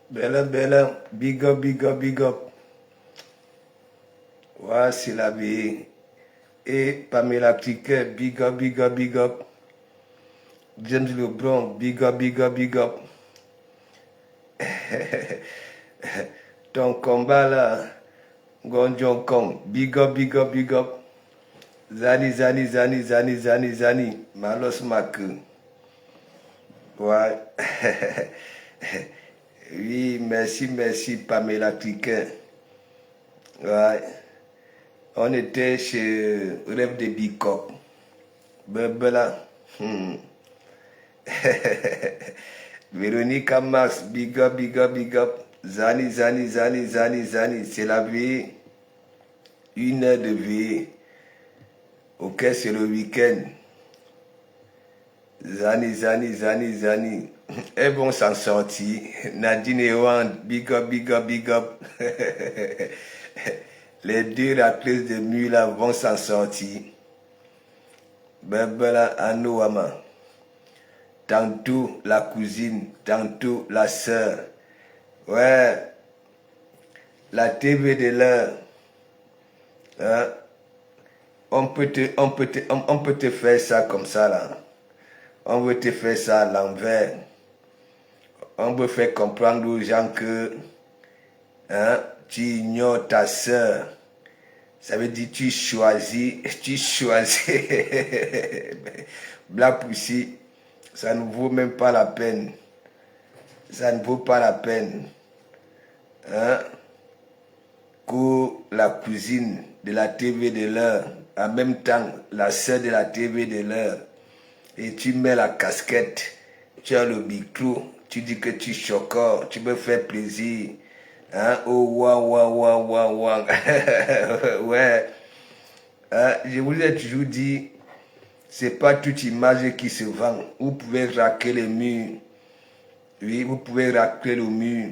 Bella, bella, big up, big up, big up. Ouais, c'est la vie. Et Pamela Cliquet, big up, big up, big up. James Lebron, big up, big up, big up. Ton combat là, Gonjon Kong, big up, big up, big up. Zani, Zani, Zani, Zani, Zani, Zani, Malos Maku. Ouais. Oui, merci, merci Pamela Cliquet. Ouais. On était chez Rêve de Bicop. Bebela. Véronique Max, big up, big up, big up. Zani, Zani, Zani, Zani, Zani. C'est la vie. 1 heure de vie. Ok, c'est le week-end. Zani, Zani, Zani, Zani. Et bon s'en sortir. Nadine et Wand, big up, big up, big up. Les deux racleuses de mur là vont s'en sortir. Bebela Anouama. Tantôt la cousine, tantôt la sœur. Ouais, la TV de l'heure. Hein? On peut te faire ça comme ça là. On veut te faire ça à l'envers. On veut faire comprendre aux gens que hein, tu ignores ta sœur. Ça veut dire tu choisis. Black Pussy, ça ne vaut même pas la peine. Ça ne vaut pas la peine. Hein? Que la cousine de la TV de l'heure, en même temps la sœur de la TV de l'heure, et tu mets la casquette, tu as le micro, tu dis que tu choques, tu veux faire plaisir. Hein? Oh, waouh, waouh, waouh, waouh, waouh. Ouais. Hein? Je vous ai toujours dit, c'est pas toute image qui se vend. Vous pouvez raquer les murs. Oui, vous pouvez racler le mur.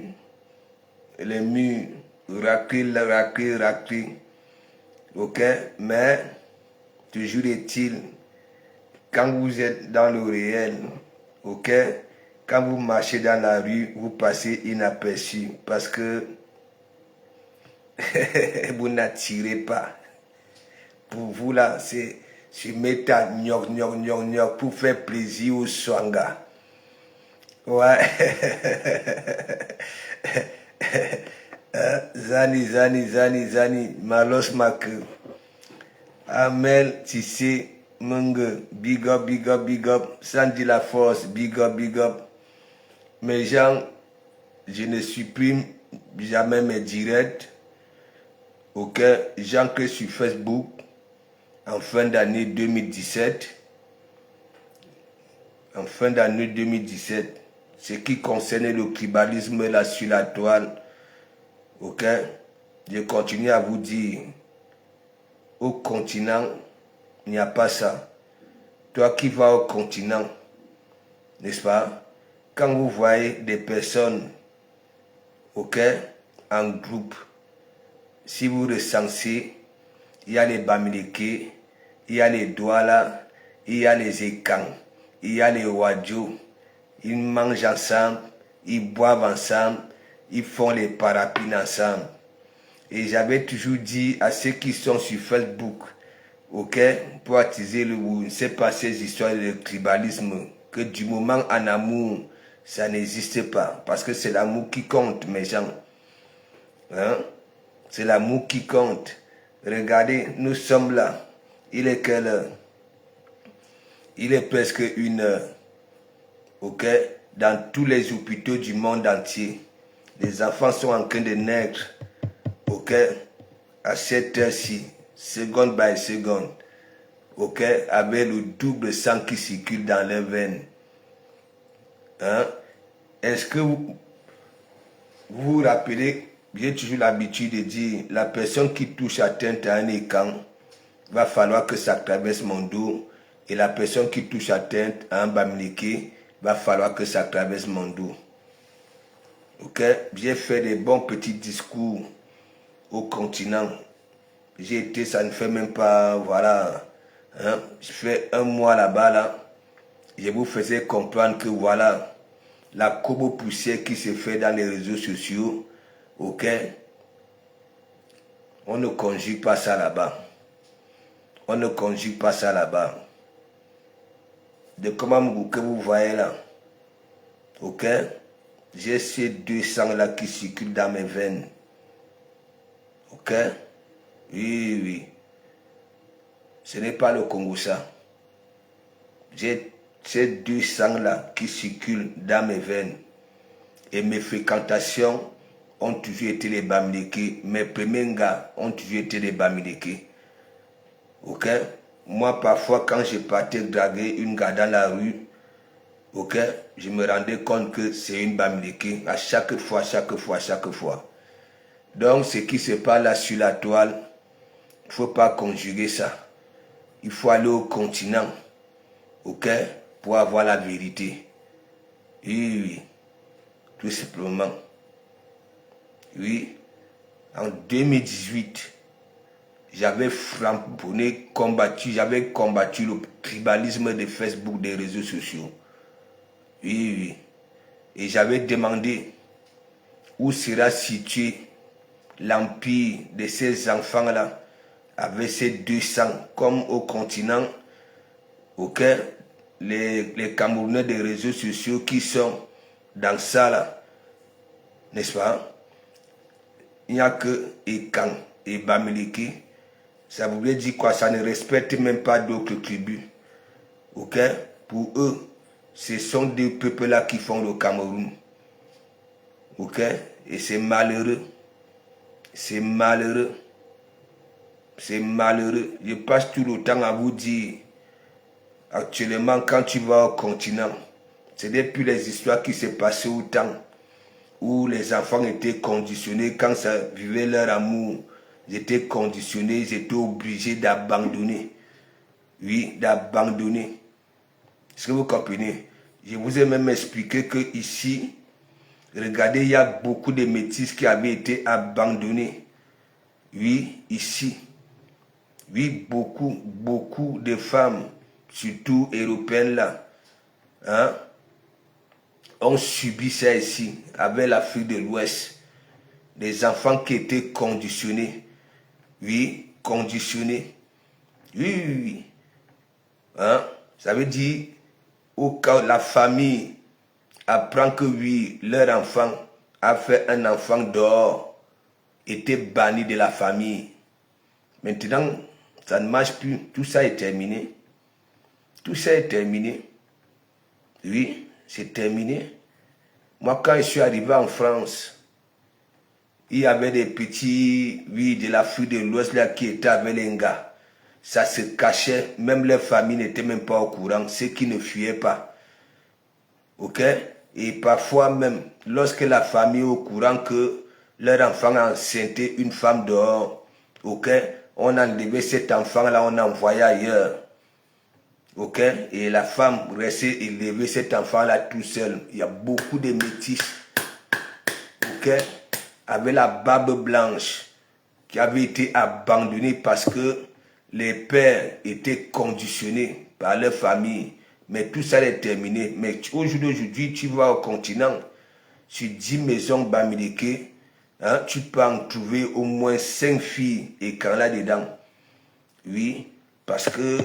Les murs. Racler. Ok? Mais, toujours est-il, quand vous êtes dans le réel, ok? Quand vous marchez dans la rue, vous passez inaperçu. Parce que vous n'attirez pas. Pour vous là, c'est se mettre à gnoc pour faire plaisir aux swanga. Ouais. Zani, Zani, Zani, Zani, Malos Mak. Amel, Tissé, Mungue, big up, big up, big up. Sandy La Force, big up, big up. Mes gens, je ne supprime jamais mes directs. Ok, gens que sur Facebook, en fin d'année 2017. En fin d'année 2017, ce qui concerne le tribalisme là sur la toile, ok, je continue à vous dire, au continent, il n'y a pas ça. Toi qui vas au continent, n'est-ce pas, quand vous voyez des personnes, ok, en groupe, si vous recensez, il y a les Bamileke, il y a les Douala, il y a les Ekans, il y a les Wadjo, ils mangent ensemble, ils boivent ensemble, ils font les parapines ensemble. Et j'avais toujours dit à ceux qui sont sur Facebook, ok, pour attiser le bout, c'est pas ces histoires de tribalisme, que du moment en amour, ça n'existe pas. Parce que c'est l'amour qui compte, mes gens. Hein? C'est l'amour qui compte. Regardez, nous sommes là. Il est quelle heure? Il est presque 1 heure. Ok? Dans tous les hôpitaux du monde entier. Les enfants sont en train de naître. Ok? À cette heure-ci. Seconde by seconde. Ok? Avec le double sang qui circule dans les veines. Hein? Est-ce que vous vous rappelez, j'ai toujours l'habitude de dire, la personne qui touche atteinte à un écran, va falloir que ça traverse mon dos. Et la personne qui touche atteinte à un Bamileke, va falloir que ça traverse mon dos. Ok? J'ai fait des bons petits discours au continent. J'ai été, ça ne fait même pas, voilà. Hein? Je fais 1 mois là-bas, là. Je vous faisais comprendre que voilà, la cobo poussière qui se fait dans les réseaux sociaux, ok? On ne conjugue pas ça là-bas. On ne conjugue pas ça là-bas. De comment que vous voyez là, ok? J'ai ces 200 là qui circulent dans mes veines. Ok? Oui, oui. Ce n'est pas le Congo ça. J'ai ces 200 là qui circulent dans mes veines. Et mes fréquentations ont toujours été les Bamileke. Mes premiers gars ont toujours été les Bamileke. Ok? Moi, parfois, quand je partais draguer une gars dans la rue, ok, je me rendais compte que c'est une Bamileke. À chaque fois. Donc, ce qui se passe là sur la toile, il ne faut pas conjuguer ça. Il faut aller au continent, ok, pour avoir la vérité. Oui, oui, tout simplement. Oui, en 2018, j'avais j'avais combattu le tribalisme de Facebook, des réseaux sociaux. Oui, oui. Et j'avais demandé où sera situé l'empire de ces enfants-là, avec ces 200, comme au continent, ok, les Camerounais des réseaux sociaux qui sont dans ça là, n'est-ce pas? Il n'y a que Ekan et Bamileke. Ça voulait dire quoi? Ça ne respecte même pas d'autres tribus. Ok? Pour eux, ce sont des peuples-là qui font le Cameroun. Ok? Et c'est malheureux. C'est malheureux. C'est malheureux. Je passe tout le temps à vous dire, actuellement, quand tu vas au continent, c'est depuis les histoires qui s'est passées au temps où les enfants étaient conditionnés, quand ça vivait leur amour, ils étaient conditionnés, ils étaient obligés d'abandonner. Oui, d'abandonner. Est-ce que vous comprenez? Je vous ai même expliqué que ici, regardez, il y a beaucoup de métis qui avaient été abandonnés. Oui, ici. Oui, beaucoup de femmes, surtout européennes là, hein, ont subi ça ici, avec l'Afrique de l'Ouest. Des enfants qui étaient conditionnés. Oui, conditionnés. Oui, oui, oui. Hein? Ça veut dire, au cas où la famille apprend que oui, leur enfant a fait un enfant dehors, était banni de la famille. Maintenant, ça ne marche plus. Tout ça est terminé. Tout ça est terminé. Oui, c'est terminé. Moi, quand je suis arrivé en France, il y avait des petits, oui, de l'Afrique de l'Ouest là qui étaient avec les gars. Ça se cachait, même les familles n'étaient même pas au courant, ceux qui ne fuyaient pas. Ok? Et parfois même, lorsque la famille est au courant que leur enfant a enceinté une femme dehors, ok? On a enlevé cet enfant-là, on a envoyé ailleurs. Ok? Et la femme restait élever cet enfant-là tout seul. Il y a beaucoup de métis. Ok? Avec la barbe blanche qui avait été abandonnée parce que les pères étaient conditionnés par leur famille. Mais tout ça est terminé. Mais aujourd'hui, tu vas au continent, sur 10 maisons Bamileke, hein, tu peux en trouver au moins 5 filles et quand là-dedans. Oui, parce que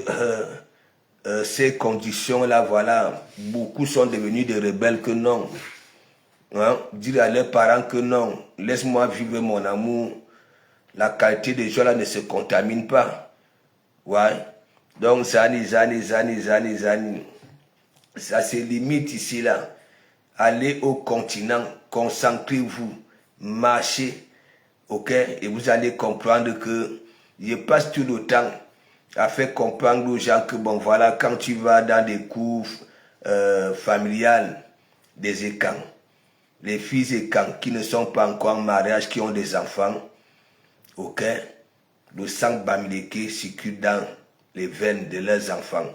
ces conditions-là, voilà, beaucoup sont devenus des rebelles que non. Hein, dire à leurs parents que non, laisse-moi vivre mon amour. La qualité des gens là ne se contamine pas. Ouais. Donc, zani. Ça se limite ici là. Allez au continent, concentrez-vous, marchez, ok? Et vous allez comprendre que je passe tout le temps à faire comprendre aux gens que bon voilà, quand tu vas dans des cours familiales des écans, les filles écans qui ne sont pas encore en mariage, qui ont des enfants, ok? Le sang Bamileke circule dans les veines de leurs enfants.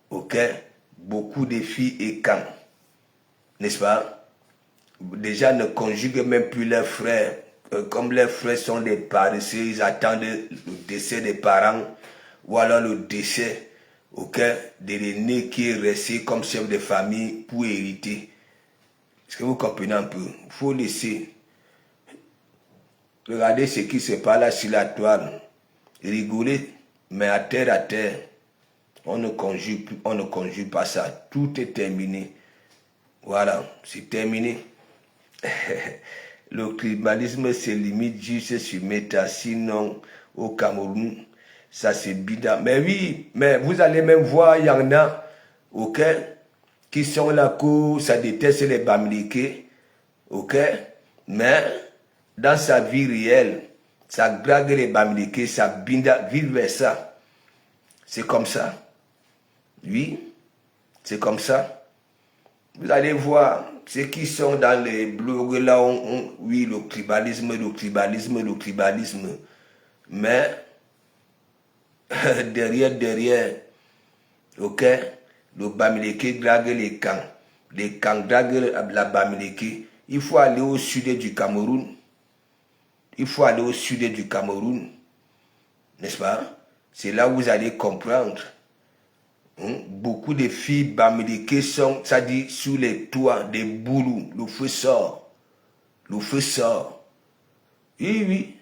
Ok? Beaucoup de filles écans, n'est-ce pas? Déjà ne conjuguent même plus leurs frères. Comme leurs frères sont des paresseux, ils attendent le décès des parents ou alors le décès, ok, de l'aîné qui est resté comme chef de famille pour hériter. que vous comprenez un peu? Il faut laisser. Regardez ce qui se passe là sur la toile. Rigoler, mais à terre, on ne conjugue pas ça. Tout est terminé. Voilà, c'est terminé. Le tribalisme se limite juste sur Meta, sinon au Cameroun, ça c'est bida. Mais oui, mais vous allez même voir, il y en a, ok, qui sont là, que ça déteste les Bamileke, ok, mais dans sa vie réelle, ça drague les Bamileke, ça binda, vice versa. C'est comme ça. Oui, c'est comme ça. Vous allez voir, ceux qui sont dans les blogs là, oui, le tribalisme. Mais derrière, ok, le Bamileke drague les camps draguent la Bamileke. Il faut aller au sud du Cameroun. N'est-ce pas? C'est là où vous allez comprendre. Beaucoup de filles Bamileke sont, ça dit, sous les toits des boulous. Le feu sort. Oui.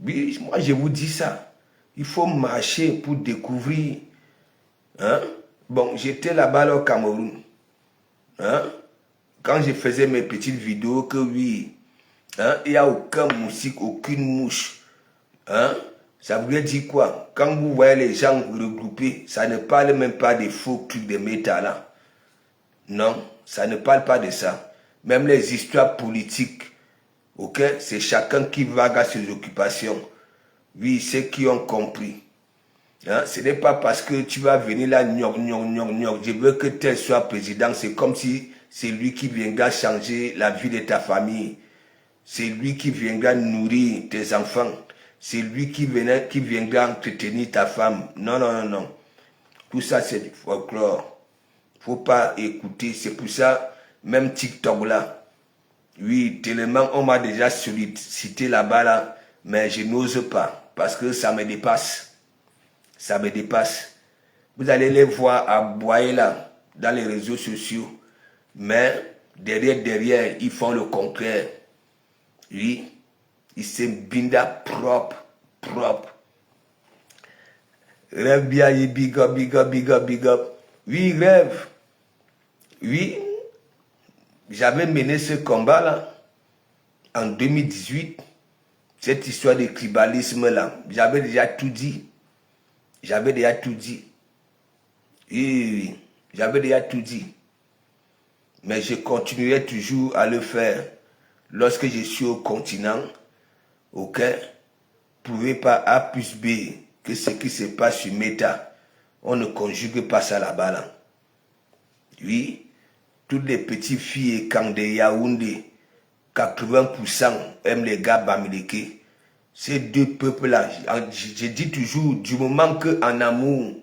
Oui, moi je vous dis ça. Il faut marcher pour découvrir. Bon, j'étais là-bas au Cameroun. Quand je faisais mes petites vidéos, que oui, il n'y a aucun moustique, aucune mouche. Ça voulait dire quoi? Quand vous voyez les gens regroupés, ça ne parle même pas des faux trucs de méta là. Non, ça ne parle pas de ça. Même les histoires politiques, ok, c'est chacun qui vague à ses occupations. Oui, ceux qui ont compris. Ce n'est pas parce que tu vas venir là, je veux que tel soit président. C'est comme si c'est lui qui viendra changer la vie de ta famille. C'est lui qui viendra nourrir tes enfants. C'est lui qui viendra entretenir ta femme. Non. Tout ça, c'est du folklore. Faut pas écouter. C'est pour ça, même TikTok là. Oui, tellement on m'a déjà sollicité là-bas là. Mais je n'ose pas. Parce que ça me dépasse. Vous allez les voir aboyer là, dans les réseaux sociaux. Mais derrière, ils font le contraire. Oui, ils se binda propre. Rêve bien, big up. Oui, rêve. Oui, j'avais mené ce combat là en 2018. Cette histoire de tribalisme là, j'avais déjà tout dit. Oui, j'avais déjà tout dit. Mais je continuerai toujours à le faire. Lorsque je suis au continent, ok, prouvez pas A plus B que ce qui se passe sur Meta. On ne conjugue pas ça là-bas. Là. Oui, toutes les petites filles et camps de Yaoundé, 80% aiment les gars Bamileke. Ces deux peuples-là, je dis toujours, du moment qu'en amour,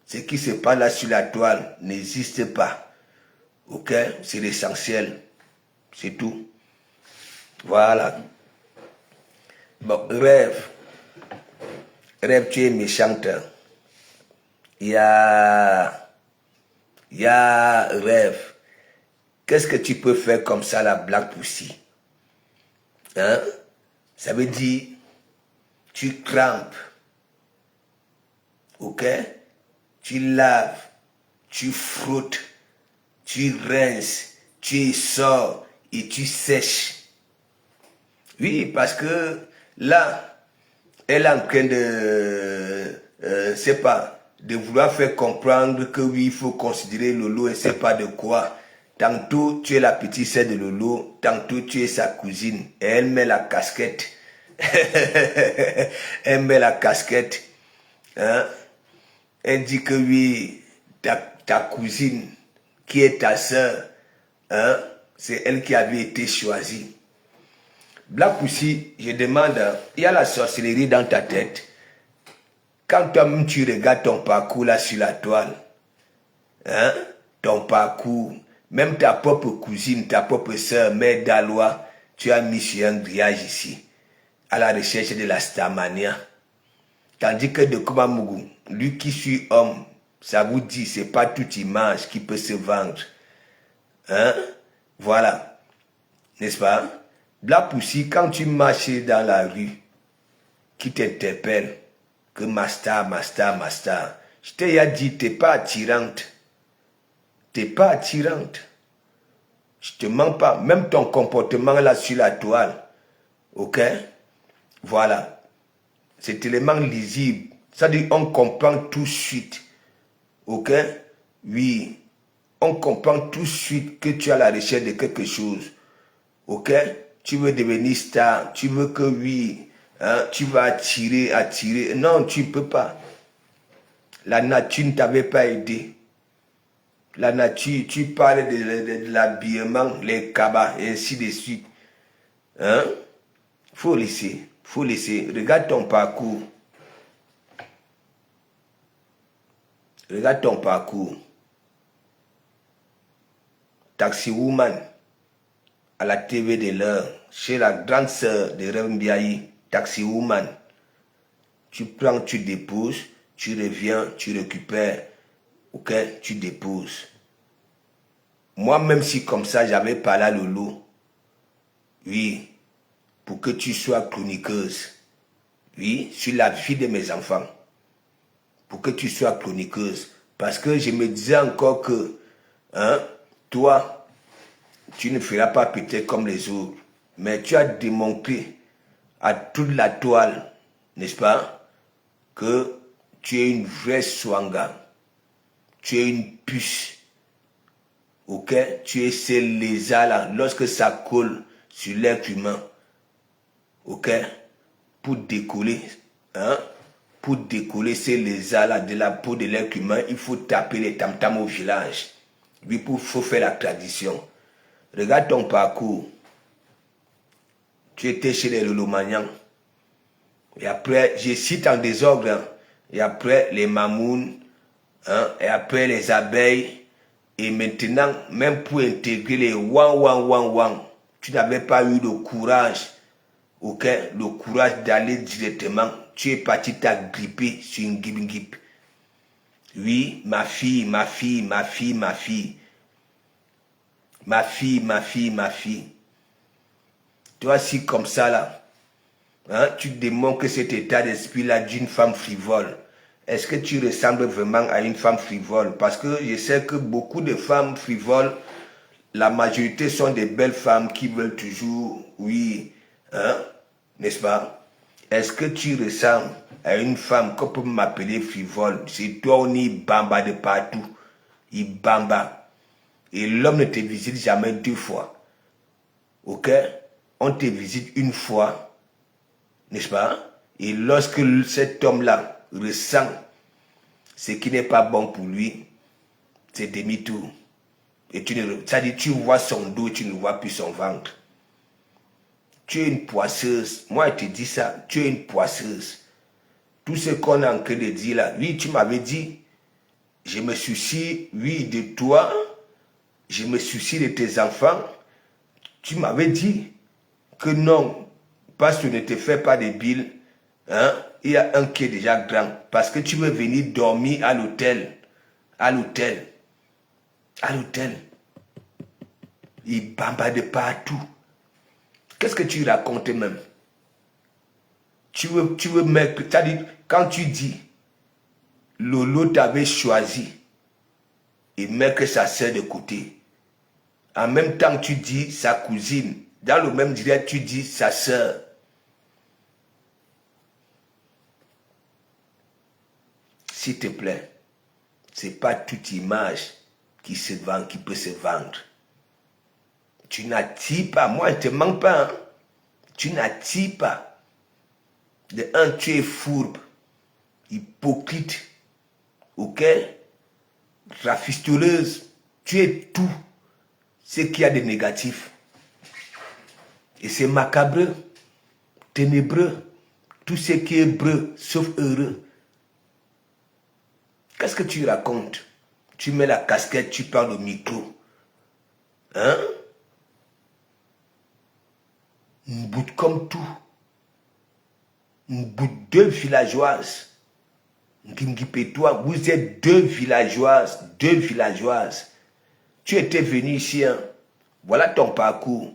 ce qui se passe là sur la toile n'existe pas. Ok, c'est l'essentiel. C'est tout. Voilà. Bon, rêve, tu es méchante. Il y a rêve. Qu'est-ce que tu peux faire comme ça, la Black Pussy? Ça veut dire, tu crampes. Ok? Tu laves, tu frottes, tu rinces, tu sors et tu sèches. Oui, parce que là, elle est en train de vouloir faire comprendre que oui, il faut considérer Lolo et c'est pas de quoi. Tantôt, tu es la petite sœur de Lolo, tantôt, tu es sa cousine. Et elle met la casquette. Elle met la casquette. Elle dit que oui, ta cousine, qui est ta sœur, c'est elle qui avait été choisie. Black Pussy, je demande, il y a la sorcellerie dans ta tête. Quand toi-même tu regardes ton parcours là sur la toile, ton parcours, même ta propre cousine, ta propre sœur, mère d'Alois, tu as mis sur un grillage ici, à la recherche de la Starmania. Tandis que de Kumamougou, lui qui suit homme, ça vous dit, c'est pas toute image qui peut se vendre. Hein? Voilà. N'est-ce pas? La poussie, quand tu marches dans la rue, qui t'interpelle, que Masta, je t'ai dit, t'es pas attirante. T'es pas attirante. Je te mens pas. Même ton comportement là sur la toile. Ok? Voilà. C'est élément lisible. Ça dit, on comprend tout de suite. Ok? Oui. On comprend tout de suite que tu as la recherche de quelque chose. Ok? Tu veux devenir star. Tu veux que oui. Hein, tu vas attirer. Non, tu ne peux pas. La nature ne t'avait pas aidé. La nature, tu parles de l'habillement, les cabas, et ainsi de suite. Hein? Faut laisser. Regarde ton parcours. Regarde ton parcours. Taxi Woman, à la TV de l'heure, chez la grande sœur de Rev Mbiayi, Taxi Woman. Tu prends, tu déposes, tu reviens, tu récupères. Ok, tu déposes. Moi, même si comme ça, j'avais parlé à Lolo, oui, pour que tu sois chroniqueuse, oui, sur la vie de mes enfants, pour que tu sois chroniqueuse. Parce que je me disais encore que, hein, toi, tu ne feras pas peut-être comme les autres, mais tu as démontré à toute la toile, n'est-ce pas, que tu es une vraie swanga, tu es une puce. Ok, tu es ces lézards-là, lorsque ça colle sur l'être humain, ok, pour décoller, hein, pour décoller ces lézards-là de la peau de l'être humain, il faut taper les tam-tams au village. Oui, il faut faire la tradition. Regarde ton parcours. Tu étais chez les Lolomanians. Et après, je cite en désordre, hein, et après les Mamouns, hein, et après les abeilles. Et maintenant, même pour intégrer les wang, tu n'avais pas eu le courage, ok, le courage d'aller directement. Tu es parti t'agripper sur une gip. Oui, ma fille. Toi, si comme ça là, hein, tu démontres cet état d'esprit là d'une femme frivole. Est-ce que tu ressembles vraiment à une femme frivole? Parce que je sais que beaucoup de femmes frivoles, la majorité sont des belles femmes qui veulent toujours, oui, hein, n'est-ce pas? Est-ce que tu ressembles à une femme qu'on peut m'appeler frivole? C'est toi, on y bamba de partout. Il bamba. Et l'homme ne te visite jamais 2 fois. Ok? On te visite une fois, n'est-ce pas? Et lorsque cet homme-là ressent ce qui n'est pas bon pour lui, c'est demi-tour. Et ça dit, tu vois son dos et tu ne vois plus son ventre. Tu es une poisseuse. Moi, je te dis ça. Tu es une poisseuse. Tout ce qu'on est en train de dire là, oui, tu m'avais dit, je me soucie, oui, de toi, je me soucie de tes enfants. Tu m'avais dit que non, parce que ne te fais pas de bile, hein, il y a un qui est déjà grand. Parce que tu veux venir dormir à l'hôtel. Il bamba de partout. Qu'est-ce que tu racontes même? Tu veux mettre, c'est-à-dire, quand tu dis, Lolo t'avait choisi et mettre sa sœur de côté, en même temps tu dis sa cousine, dans le même direct tu dis sa sœur. S'il te plaît, c'est pas toute image qui se vend, qui peut se vendre. Tu n'attires pas, moi je ne te mens pas, hein. Tu n'attires pas. De un, tu es fourbe, hypocrite, ok, rafistoleuse, tu es tout ce qu'il y a de négatif. Et c'est macabre, ténébreux, tout ce qui est breu, sauf heureux. Qu'est-ce que tu racontes? Tu mets la casquette, tu parles au micro. Hein? Une bout comme tout. Une bout de villageoises. Ngimgipetois, vous êtes 2 villageoises. Tu étais venu ici, hein. Voilà ton parcours.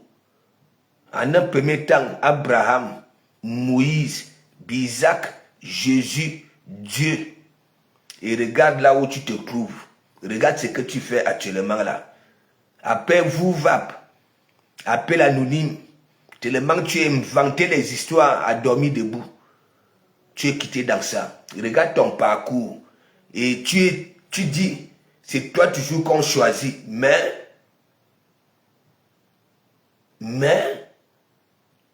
En un premier temps, Abraham, Moïse, Isaac, Jésus, Dieu. Et regarde là où tu te trouves. Regarde ce que tu fais actuellement là. Appelle VAP. Appelle anonyme. Tellement tu as inventé les histoires à dormir debout. Tu es quitté dans ça. Regarde ton parcours. Et tu dis, c'est toi toujours qu'on choisit. Mais,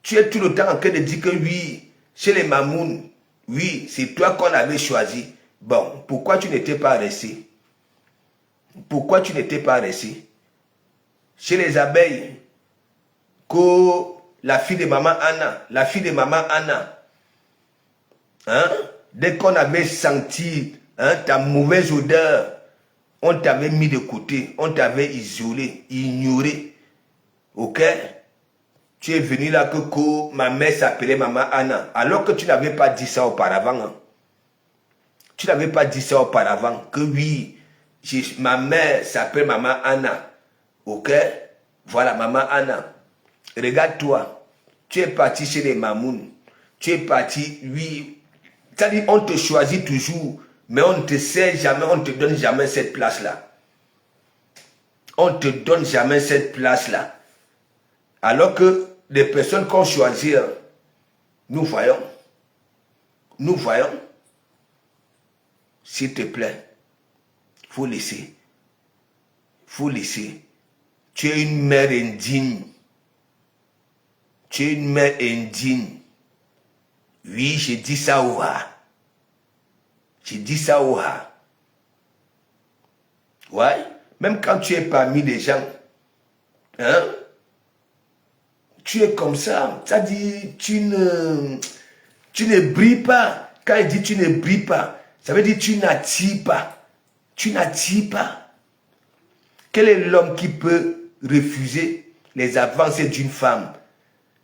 tu es tout le temps en train de dire que oui, chez les Mamouns, oui, c'est toi qu'on avait choisi. Bon, pourquoi tu n'étais pas resté? Pourquoi tu n'étais pas resté? Chez les abeilles, que la fille de maman Anna, hein, dès qu'on avait senti ta mauvaise odeur, on t'avait mis de côté, on t'avait isolé, ignoré. Ok? Tu es venu là que ma mère s'appelait maman Anna, alors que tu n'avais pas dit ça auparavant. Hein. Tu n'avais pas dit ça auparavant, que oui, ma mère s'appelle maman Anna. Ok? Voilà, maman Anna. Regarde-toi, tu es parti chez les Mamouns. Tu es parti, oui. C'est-à-dire, on te choisit toujours, mais on ne te sait jamais, on ne te donne jamais cette place-là. On ne te donne jamais cette place-là. Alors que les personnes qu'on choisit, nous voyons, s'il te plaît, il faut laisser. Tu es une mère indigne. Tu es une mère indigne. Oui, j'ai dit ça au ha. Ouais, même quand tu es parmi les gens, hein, tu es comme ça. Ça dit, tu ne brilles pas. Quand il dit tu ne brilles pas, ça veut dire tu n'attires pas. Tu n'attires pas. Quel est l'homme qui peut refuser les avancées d'une femme?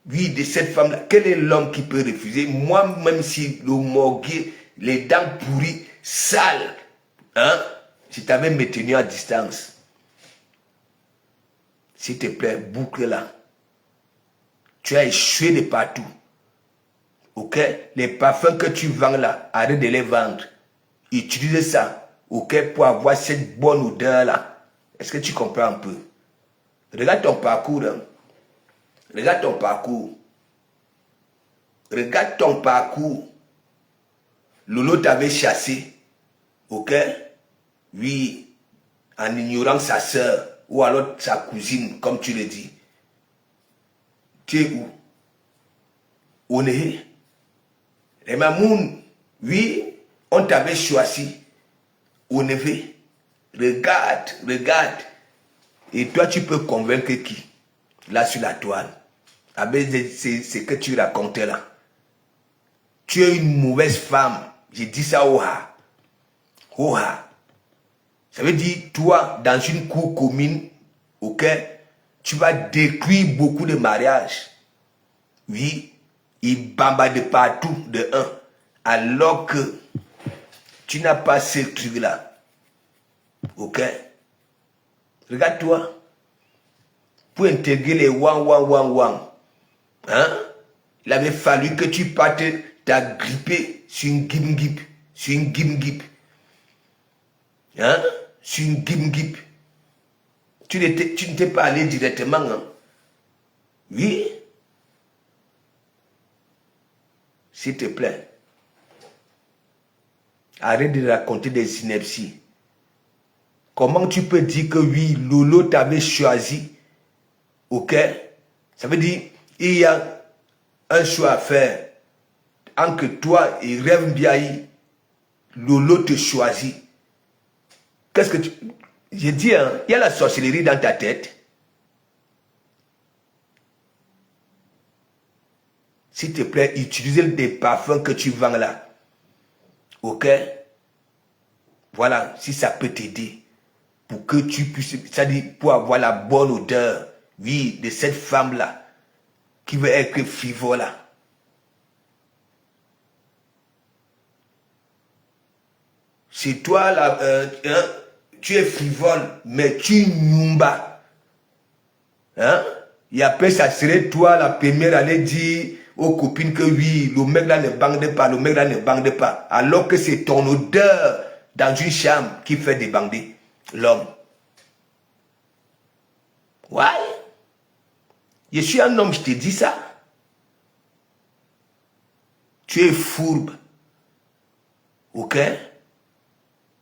Oui, de cette femme-là. Quel est l'homme qui peut refuser? Moi, même si le morguet, les dents pourries, sales, hein, je t'avais maintenu à distance. S'il te plaît, boucle là. Tu as échoué de partout. Ok? Les parfums que tu vends là, arrête de les vendre. Utilise ça, ok, pour avoir cette bonne odeur là. Est-ce que tu comprends un peu? Regarde ton parcours. Hein? Regarde ton parcours. Regarde ton parcours. Lolo t'avait chassé. Ok? Oui. En ignorant sa soeur. Ou alors sa cousine, comme tu le dis. Tu es où? On est. Les Mamouns, oui, on t'avait choisi. On est. Regarde. Et toi, tu peux convaincre qui? Là, sur la toile. C'est ce que tu racontais là. Tu es une mauvaise femme. J'ai dit ça au ha. Ça veut dire, toi, dans une cour commune, ok, tu vas détruire beaucoup de mariages. Oui, ils bambardent partout de un. Alors que tu n'as pas ce truc-là. Ok? Regarde-toi. Pour intégrer les wang. Hein? Il avait fallu que tu partes t'agripper sur une gimgip. Hein? Sur une gimgip. Tu ne t'es pas allé directement. Hein? Oui? S'il te plaît. Arrête de raconter des inepties. Comment tu peux dire que oui, Lolo t'avait choisi? Ok? Ça veut dire, il y a un choix à faire. Entre toi et Rêve Biaï, Lolo te choisit. Qu'est-ce que tu... J'ai dit, hein, il y a la sorcellerie dans ta tête. S'il te plaît, utilise des parfums que tu vends là. Ok? Voilà, si ça peut t'aider. Pour que tu puisses, c'est-à-dire pour avoir la bonne odeur, oui, de cette femme-là, qui veut être frivole là. C'est toi là, tu es frivole, mais tu nyumba. Hein? Et après, ça serait toi la première à aller dire aux copines que oui, le mec là ne bande pas, le mec là ne bande pas. Alors que c'est ton odeur dans une chambre qui fait débander l'homme. Ouais. Je suis un homme, je te dis ça. Tu es fourbe. Ok?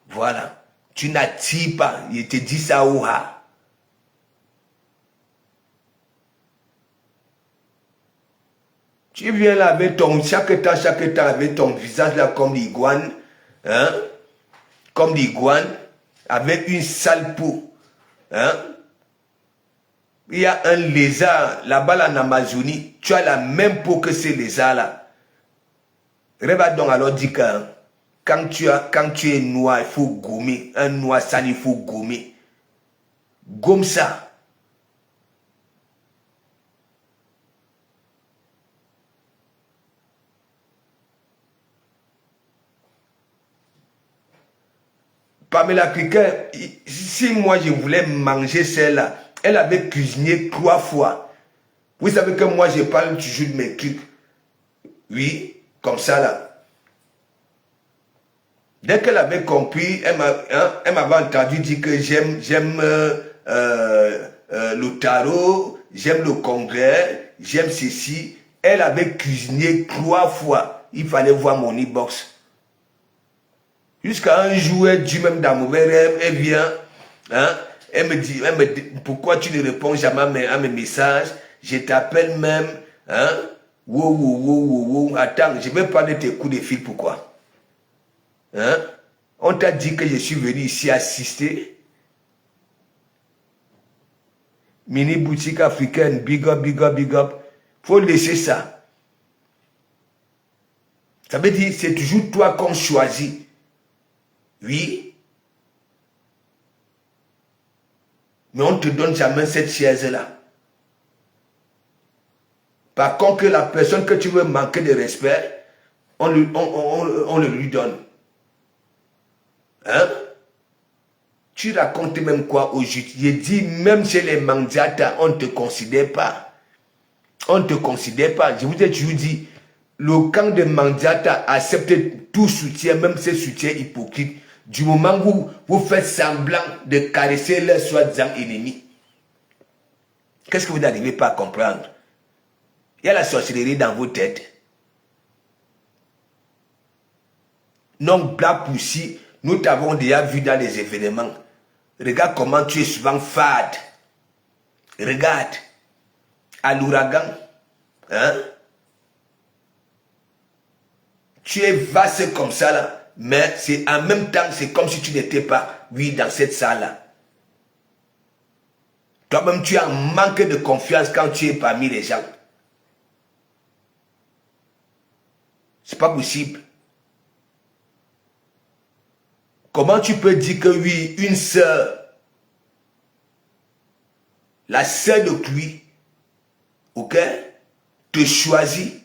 Voilà. Tu n'attires pas. Je te dis ça, ouha. Tu viens là avec ton, chaque temps, avec ton visage là comme l'iguane. Hein? Comme l'iguane. Avec une sale peau. Hein? Il y a un lézard là-bas en Amazonie. Tu as la même peau que ces lézards-là. Reba donc alors dit que quand tu es noir, il faut gommer. Un noir sale, il faut gommer. Gomme ça. Pamela Criquet, si moi je voulais manger celle-là, elle avait cuisiné 3 fois. Vous savez que moi je parle toujours de mes trucs. Oui, comme ça là. Dès qu'elle avait compris, elle m'avait entendu dire que j'aime le tarot, j'aime le congrès, j'aime ceci. Elle avait cuisiné 3 fois. Il fallait voir mon e-box. Jusqu'à un jour, elle dit même dans mauvais rêve, elle vient, hein, elle me dit, pourquoi tu ne réponds jamais à mes messages? Je t'appelle même, hein, attends, je vais parler de tes coups de fil, pourquoi? Hein? On t'a dit que je suis venu ici assister. Mini boutique africaine, big up, big up, big up. Faut laisser ça. Ça veut dire, c'est toujours toi qu'on choisit. Oui. Mais on ne te donne jamais cette chaise-là. Par contre, que la personne que tu veux manquer de respect, on le lui donne. Hein? Tu racontes même quoi aujourd'hui? Je dis, même chez les Mandiata, on ne te considère pas. On ne te considère pas. Je vous ai toujours dit, le camp de Mandiata accepte tout soutien, même ces soutiens hypocrites. Du moment où vous faites semblant de caresser leurs soi-disant ennemis. Qu'est-ce que vous n'arrivez pas à comprendre? Il y a la sorcellerie dans vos têtes. Non, Black Pussy, nous t'avons déjà vu dans les événements. Regarde comment tu es souvent fade. Regarde. À l'ouragan. Hein? Tu es vaste comme ça là. Mais c'est en même temps, c'est comme si tu n'étais pas, oui, dans cette salle-là. Toi-même, tu as un manque de confiance quand tu es parmi les gens. C'est pas possible. Comment tu peux dire que oui, une sœur, la sœur de lui, ok, te choisit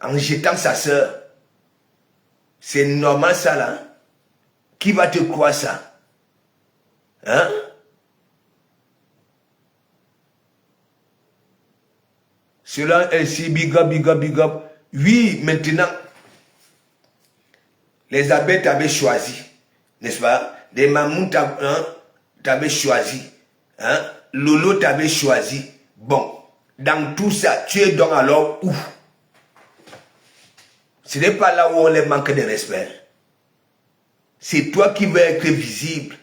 en jetant sa sœur? C'est normal ça là. Qui va te croire ça? Hein? Cela ainsi, big up, big up, big up. Oui, maintenant, les abeilles t'avaient choisi, n'est-ce pas? Les mammouths t'avaient choisi. Hein? Lolo t'avait choisi. Bon, dans tout ça, tu es donc alors où? Ce n'est pas là où on les manque de respect. C'est toi qui veux être visible.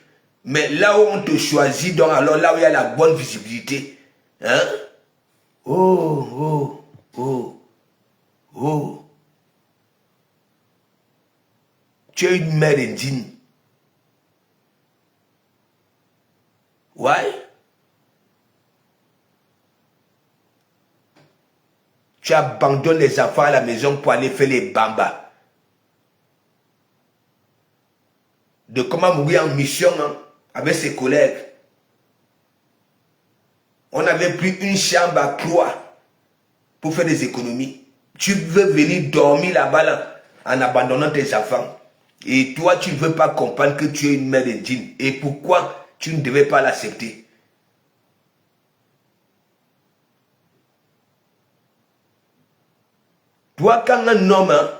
Mais là où on te choisit, donc alors là où il y a la bonne visibilité. Hein? Oh. Tu es une mère indigne. Ouais? Tu abandonnes les enfants à la maison pour aller faire les bambas. De comment mourir en mission hein, avec ses collègues. On avait pris une chambre à 3 pour faire des économies. Tu veux venir dormir là-bas là, en abandonnant tes enfants. Et toi, tu ne veux pas comprendre que tu es une mère indigne. Et pourquoi tu ne devais pas l'accepter? Toi, quand un homme, hein,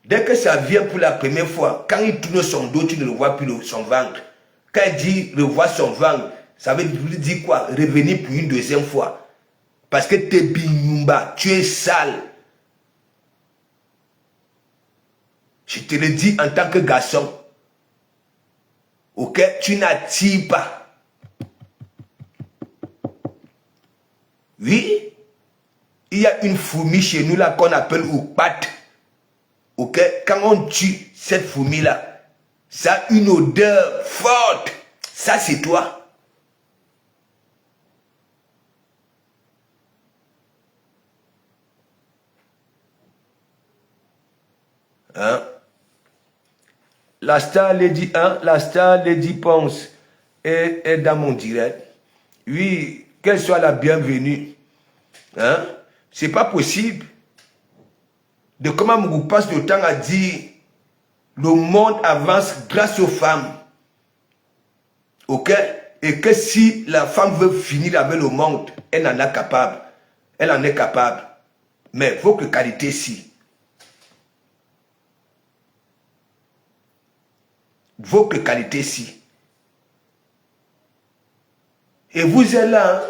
dès que ça vient pour la première fois, quand il tourne son dos, tu ne le vois plus son ventre. Quand il dit revoir son ventre, ça veut dire quoi? Revenir pour une deuxième fois. Parce que tu es bignumba, tu es sale. Je te le dis en tant que garçon. Ok? Tu n'attires pas. Oui? Il y a une fourmi chez nous là qu'on appelle oupat. Ok? Quand on tue cette fourmi là, ça a une odeur forte. Ça c'est toi. Hein? La star Lady 1, la star Lady Ponce est dans mon direct. Oui, qu'elle soit la bienvenue. Hein? C'est pas possible. De comment on passe le temps à dire le monde avance grâce aux femmes. Ok? Et que si la femme veut finir avec le monde, elle en est capable. Elle en est capable. Mais votre qualité si. Votre qualité si. Et vous êtes là. Hein?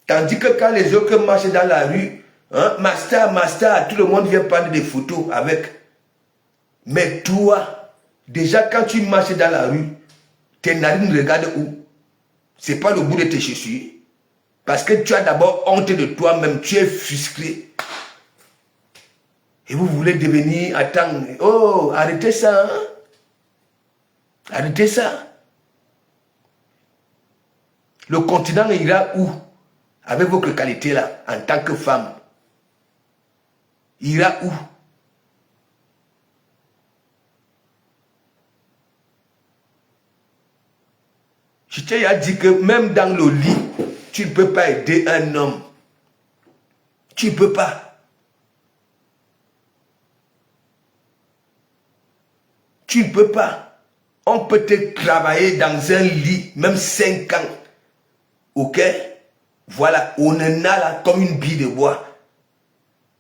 Tandis que quand les autres marchent dans la rue, hein, master, tout le monde vient prendre des photos avec. Mais toi, déjà quand tu marches dans la rue, tes narines regardent où? C'est pas le bout de tes chaussures. Parce que tu as d'abord honte de toi-même, tu es frustré. Et vous voulez devenir, attends, oh, arrêtez ça. Hein? Arrêtez ça. Le continent ira où? Avec votre qualité là, en tant que femme. Il ira où? Je t'ai dit que même dans le lit, tu ne peux pas aider un homme. Tu ne peux pas. Tu ne peux pas. On peut te travailler dans un lit, même 5 ans. Ok? Voilà, on est là comme une bille de bois.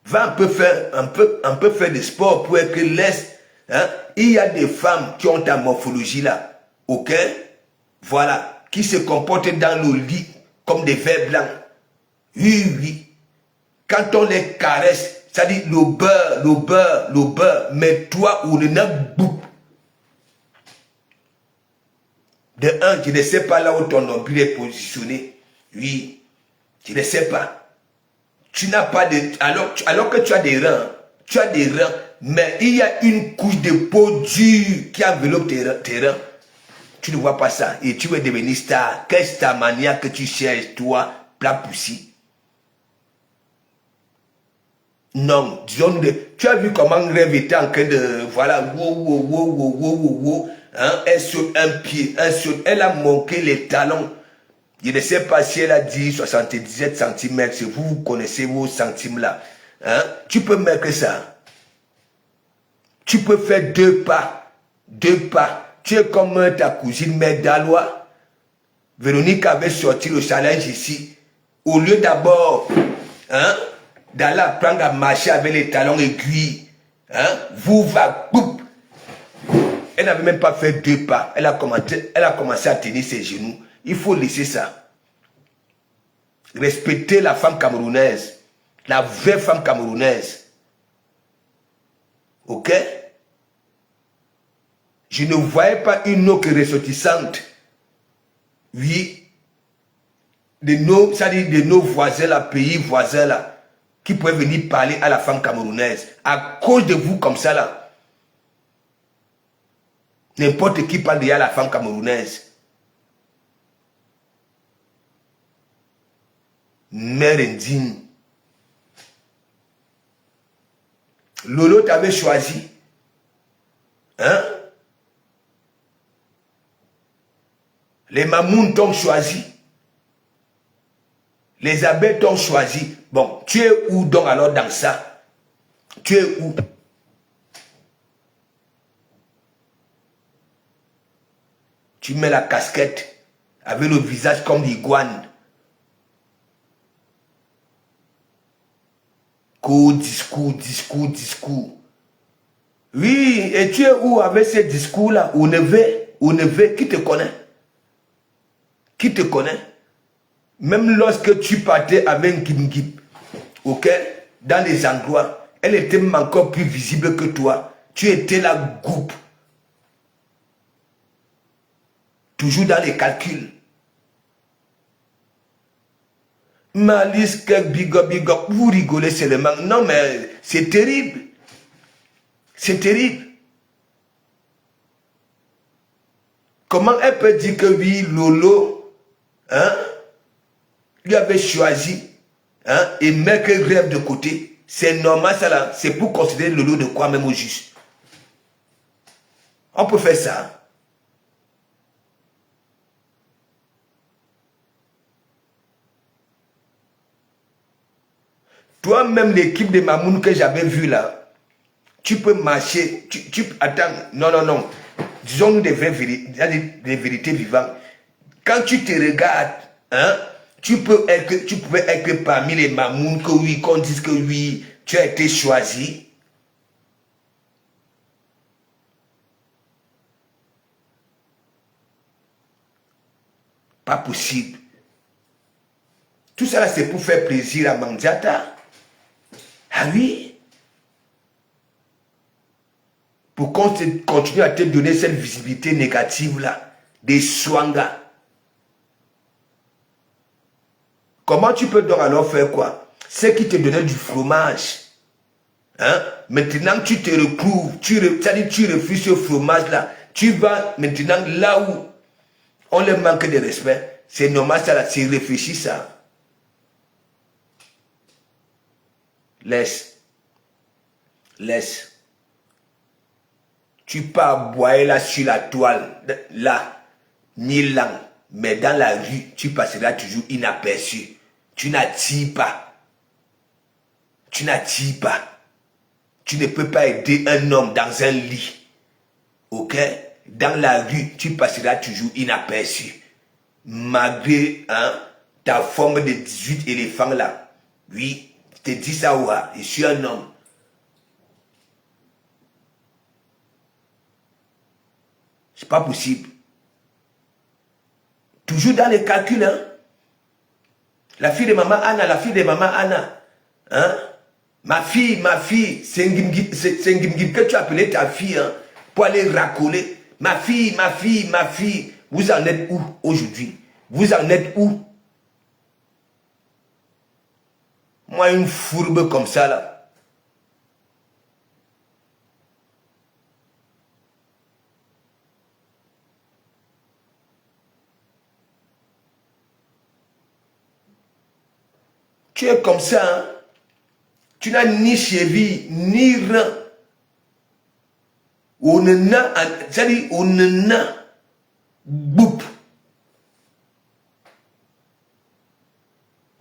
Va un peu faire des sports pour être laisse. Hein? Il y a des femmes qui ont ta morphologie là. Ok? Voilà, qui se comportent dans le lit comme des vers blancs. Oui, oui. Quand on les caresse, ça dit le beurre, mais toi, on en a beaucoup. De un, tu ne sais pas là où ton nombril est positionné. Oui, tu ne sais pas. Tu n'as pas de... Alors que tu as des reins, mais il y a une couche de peau dure qui enveloppe tes reins. Tu ne vois pas ça. Et tu veux devenir star. Quelle star mania que tu cherches, toi, plat poussi? Non, disons, tu as vu comment Rêve était en train de, voilà, hein, elle saute un pied, elle a manqué les talons. Je ne sais pas si elle a dit 77 cm, si vous connaissez vos centimes là. Hein? Tu peux mettre ça. Tu peux faire 2 pas. 2 pas. Tu es comme ta cousine Mère Dalois. Véronique avait sorti le challenge ici. Au lieu d'abord, hein, d'aller apprendre à marcher avec les talons aiguilles, hein, boum. Elle n'avait même pas fait 2 pas. Elle a commencé à tenir ses genoux. Il faut laisser ça. Respecter la femme camerounaise. La vraie femme camerounaise. Ok? Je ne voyais pas une autre ressortissante. Oui. De nos voisins là, pays voisins là, qui pouvaient venir parler à la femme camerounaise. À cause de vous comme ça là. N'importe qui parle déjà à la femme camerounaise. Mère indigne. Lolo t'avait choisi. Hein? Les Mamouns t'ont choisi. Les abeilles t'ont choisi. Bon, tu es où donc alors dans ça? Tu es où? Tu mets la casquette avec le visage comme l'iguane. Discours. Oui, et tu es où avec ces discours-là? Au neveu, qui te connaît? Qui te connaît? Même lorsque tu partais avec Gip, ok, dans les endroits, elle était encore plus visible que toi. Tu étais la goupe. Toujours dans les calculs. Malice, big up, vous rigolez seulement. Non, mais c'est terrible. C'est terrible. Comment elle peut dire que oui, Lolo, hein, lui avait choisi, hein, et mettre rêve de côté? C'est normal, ça là. C'est pour considérer Lolo de quoi même au juste. On peut faire ça. Toi-même, l'équipe de Mamoun que j'avais vu là, tu peux marcher, attends, non. Disons des vérités vivantes. Quand tu te regardes, hein, tu pouvais être parmi les Mamoun que oui, qu'on dise que oui, tu as été choisi. Pas possible. Tout ça c'est pour faire plaisir à Mandiata. Ah oui? Pour continuer à te donner cette visibilité négative-là, des swanga. Comment tu peux donc alors faire quoi? C'est qui te donnait du fromage. Hein? Maintenant, tu te recouvres, tu refuses ce fromage-là. Tu vas maintenant là où on leur manque de respect. C'est normal, ça là, c'est réfléchi ça. Laisse. Tu pars boire là sur la toile, là, ni langue, mais dans la rue, tu passeras toujours inaperçu. Tu n'attires pas. Tu ne peux pas aider un homme dans un lit. Ok? Dans la rue, tu passeras toujours inaperçu. Malgré hein, ta forme de 18 éléphants là. Oui, je te dis ça, ouah, je suis un homme. C'est pas possible. Toujours dans les calculs, hein. La fille de maman Anna, hein. Ma fille, c'est Ngimgim que tu as appelé ta fille, hein, pour aller racoler. Ma fille. Vous en êtes où aujourd'hui? Vous en êtes où? Moi, une fourbe comme ça, là. Tu es comme ça, hein? Tu n'as ni cheville, ni rein. On a boup.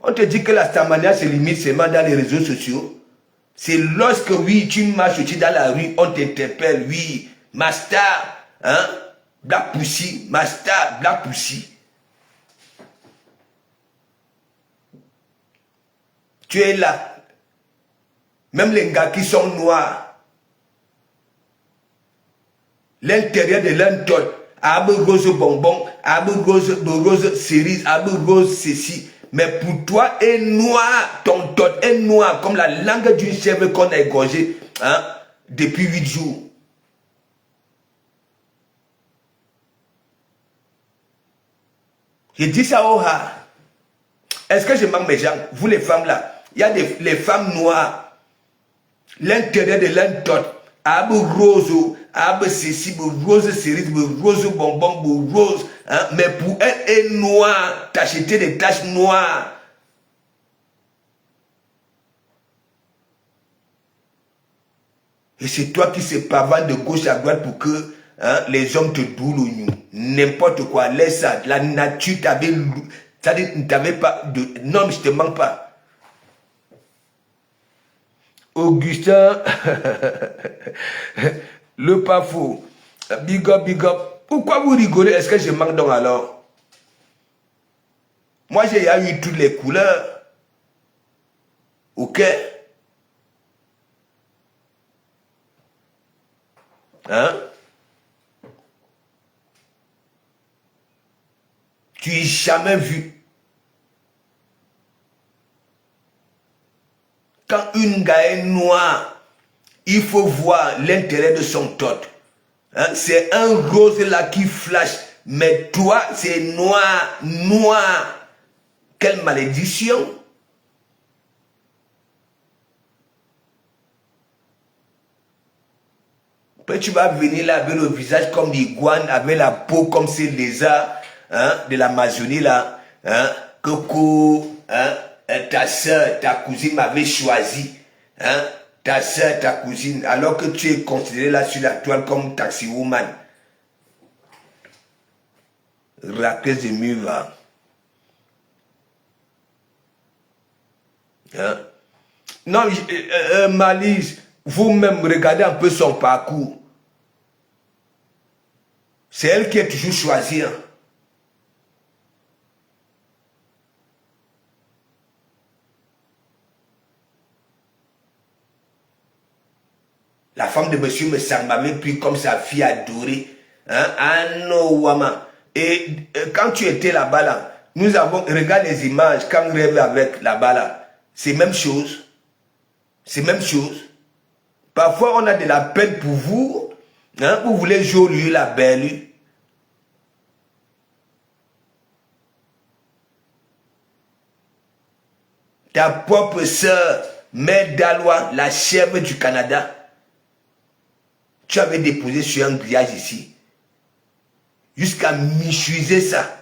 On te dit que la stamania se limite seulement dans les réseaux sociaux. C'est lorsque, oui, tu marches aussi dans la rue, on t'interpelle, oui, ma star, hein, Black Pussy, ma star, Black Pussy. Tu es là. Même les gars qui sont noirs, l'intérieur de l'entot, arbre rose bonbon, arbre rose cerise, arbre rose ceci. Mais pour toi, est noir, ton tot est noir, comme la langue d'une chèvre qu'on a égorgée, hein, depuis 8 jours. Je dis ça au ha. Est-ce que je manque mes gens? Vous les femmes là, il y a les femmes noires. L'intérieur de l'entot, arbre rose, arbre ceci, rose cerise, rose bonbon, rose, hein, mais pour elle est noire, t'acheter des taches noires. Et c'est toi qui se pavane de gauche à droite pour que hein, les hommes te doulent. N'importe quoi, laisse ça. La nature t'avait C'est-à-dire, tu n'avais pas de... Non, mais je ne te manque pas. Augustin, le pas faux. Big up, big up. Pourquoi vous rigolez? Est-ce que je manque donc alors? Moi, j'ai eu toutes les couleurs. Ok? Hein? Tu n'as jamais vu. Quand une gars est noire, il faut voir l'intérêt de son tot. Hein? C'est un rose là qui flash. Mais toi, c'est noir, noir. Quelle malédiction! Après, tu vas venir là avec le visage comme l'iguane, avec la peau comme ces lézards hein, de l'Amazonie là. Hein, Coco, hein, ta soeur, ta cousine m'avait choisi. Hein, ta soeur, ta cousine, alors que tu es considéré là sur la toile comme taxi woman. Raqueuse de Muva. Hein? Non, Malise, vous-même regardez un peu son parcours. C'est elle qui est toujours choisie. Hein? La femme de monsieur me s'armait puis comme sa fille adorée. Hein? Ah non, Wama. Et quand tu étais là-bas, là, nous avons, regarde les images, quand on rêve avec là-bas, là, c'est même chose. C'est même chose. Parfois, on a de la peine pour vous. Hein? Vous voulez jouer au lieu la belle. Ta propre sœur, Mère Dalois, la chèvre du Canada, tu avais déposé sur un grillage ici. Jusqu'à michuiser ça.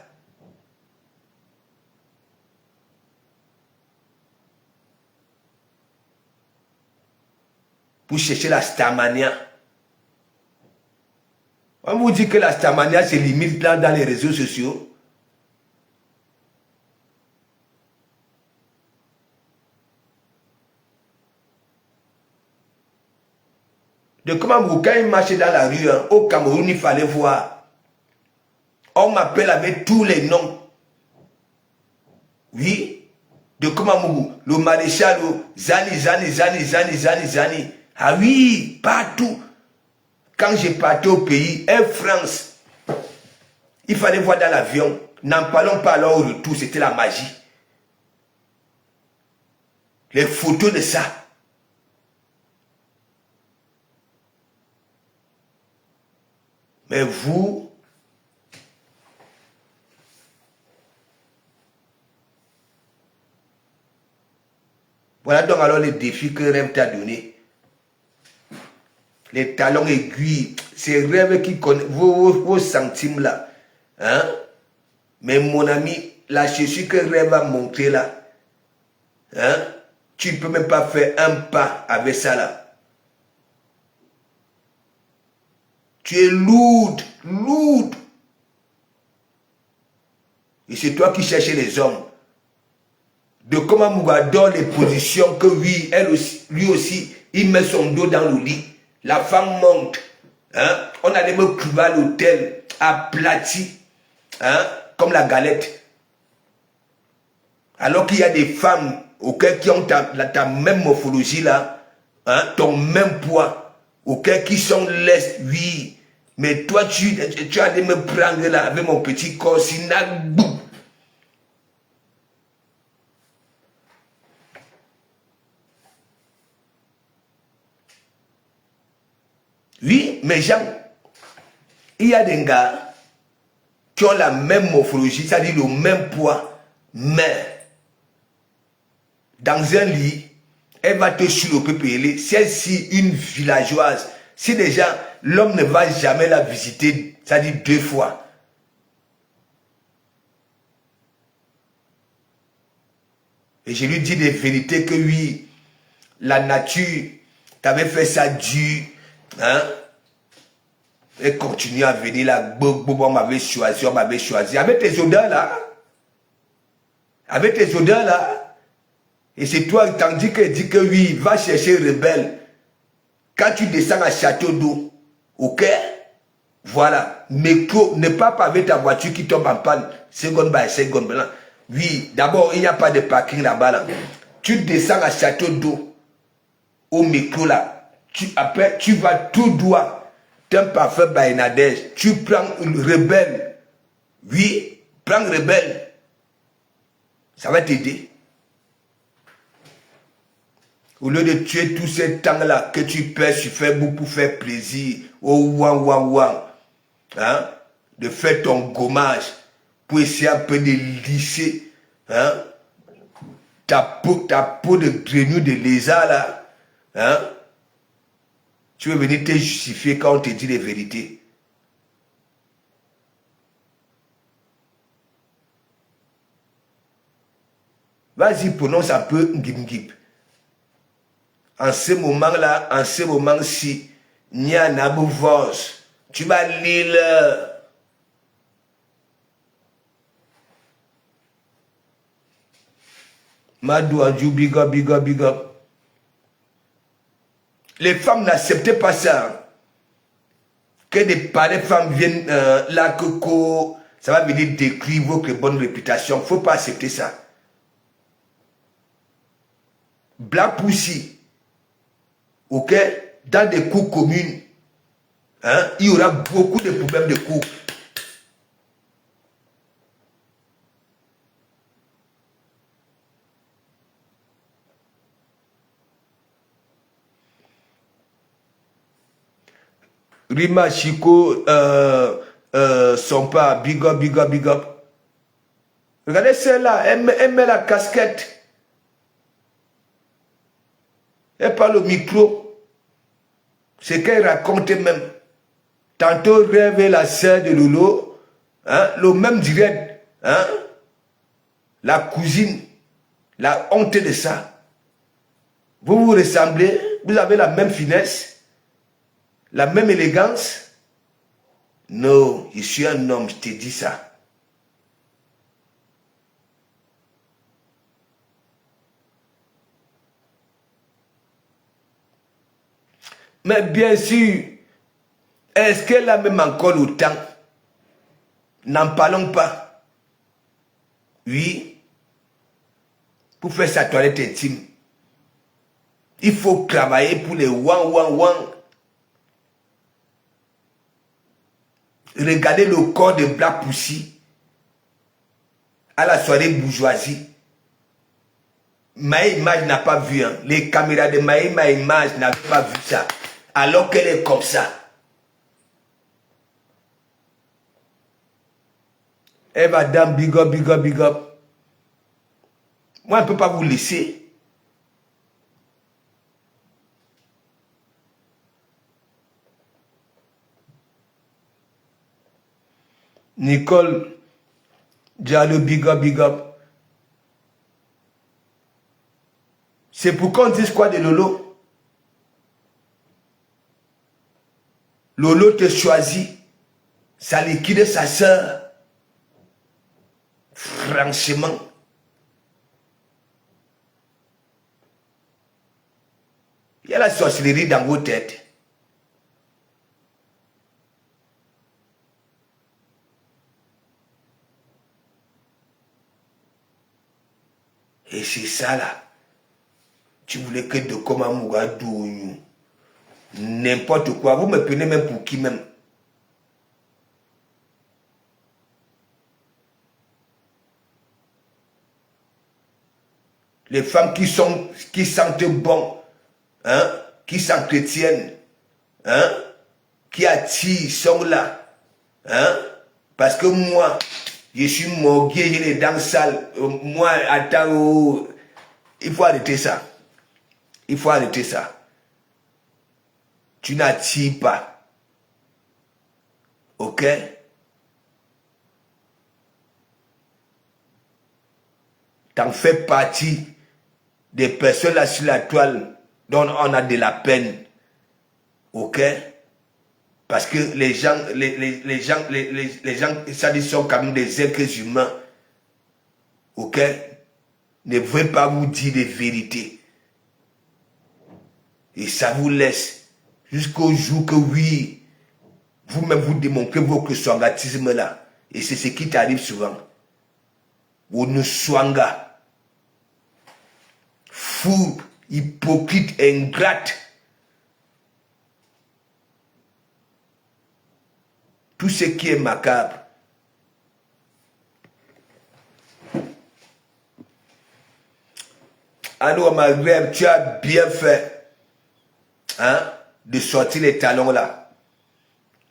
Pour chercher la Starmania. On vous dit que la Starmania se limite là dans les réseaux sociaux. De comment vous, quand il marchait dans la rue, hein, au Cameroun, il fallait voir. On m'appelle avec tous les noms. Oui. De comment le maréchal, Zani. Ah oui, partout. Quand j'ai parti au pays, Air France, il fallait voir dans l'avion. N'en parlons pas alors au retour, c'était la magie. Les photos de ça. Mais vous, voilà donc alors les défis que Rêve t'a donné. Les talons aiguilles, ces rêves qui connaissent vos centimes là. Hein? Mais mon ami, la chaussure que Rêve a montré là, hein? Tu ne peux même pas faire un pas avec ça là. Tu es lourde. Et c'est toi qui cherches les hommes. De comment Mouga donne les positions que oui, elle aussi, lui aussi, il met son dos dans le lit. La femme monte. Hein? On allait me cuver à l'hôtel, aplati, hein? Comme la galette. Alors qu'il y a des femmes qui ont ta même morphologie là, hein? Ton même poids, qui sont lestes, oui. Mais toi, tu as de me prendre là avec mon petit corps, sinabou. Oui, mais Jean, il y a des gars qui ont la même morphologie, c'est-à-dire le même poids, mais dans un lit, elle va te sur le PPL, celle-ci, une villageoise. Si déjà, l'homme ne va jamais la visiter, c'est-à-dire 2 fois. Et je lui dis des vérités que oui, la nature t'avait fait ça dur, hein? Et continue à venir là, on m'avait choisi. Avec tes odeurs là. Avec tes odeurs là, et c'est toi qui t'en dis que oui, va chercher rebelle. Quand tu descends à Château d'eau, ok? Voilà. Métro, ne pas avec ta voiture qui tombe en panne, seconde by seconde. Oui, d'abord, il n'y a pas de parking là-bas. Là. Tu descends à Château d'eau, au métro là. Après, tu vas tout droit. Tu as un parfum by Nadège. Tu prends une rebelle. Oui, prends rebelle. Ça va t'aider. Au lieu de tuer tout ce temps-là que tu perds, tu fais beaucoup faire plaisir. Oh, ouan. Hein? De faire ton gommage pour essayer un peu de lisser hein? ta peau de grenouille de lézard là. Hein? Tu veux venir te justifier quand on te dit les vérités. Vas-y, prononce un peu ngip. En ce moment-là, en ce moment-ci, Nianabou Vos, tu vas lire Madou Adjou, big up. Les femmes n'acceptaient pas ça. Que des pareilles femmes viennent là, coco, ça va venir décrire votre bonne réputation. Il ne faut pas accepter ça. Black Pussy. Ok, dans des cours communes, hein, il y aura beaucoup de problèmes de cours. Rima Chico, son pas, big up. Regardez celle-là, elle met la casquette. Elle parle au micro. C'est qu'elle raconte même. Tantôt rêve la sœur de Lolo, hein, le même direct, hein, la cousine, la honte de ça. Vous vous ressemblez, vous avez la même finesse, la même élégance. Non, je suis un homme, je te dis ça. Mais bien sûr, est-ce qu'elle a même encore le temps? N'en parlons pas. Oui, pour faire sa toilette intime, il faut travailler pour les wang. Regardez le corps de Black Pussy à la soirée bourgeoisie. Ma image n'a pas vu, hein. Les caméras de ma image n'avaient pas vu ça. Alors qu'elle est comme ça. Elle va dans big up. Moi, je ne peux pas vous laisser. Nicole Diallo, big up. C'est pour qu'on dise quoi de Lolo? Lolo te choisit. Ça liquide sa soeur. Franchement. Il y a la sorcellerie dans vos têtes. Et c'est ça là. Tu voulais que de comme Mougadou, n'importe quoi. Vous me prenez même pour qui même? Les femmes qui sentent bon, hein, qui s'entretiennent, hein, qui attirent, sont là. Hein, parce que moi, je suis morgué, j'ai les dents sales. Moi, attends, il faut arrêter ça. Il faut arrêter ça. Tu n'attires pas. Ok? T'en fais partie des personnes là sur la toile dont on a de la peine. Ok? Parce que les gens, ça dit sont quand même des êtres humains. Ok? ne veulent pas vous dire des vérités. Et ça vous laisse jusqu'au jour que oui, vous-même vous démontrez votre swangatisme là. Et c'est ce qui t'arrive souvent. Vous nous swanga. Fou, hypocrite, ingrate. Tout ce qui est macabre. Alors, Maghreb, tu as bien fait hein, de sortir les talons là.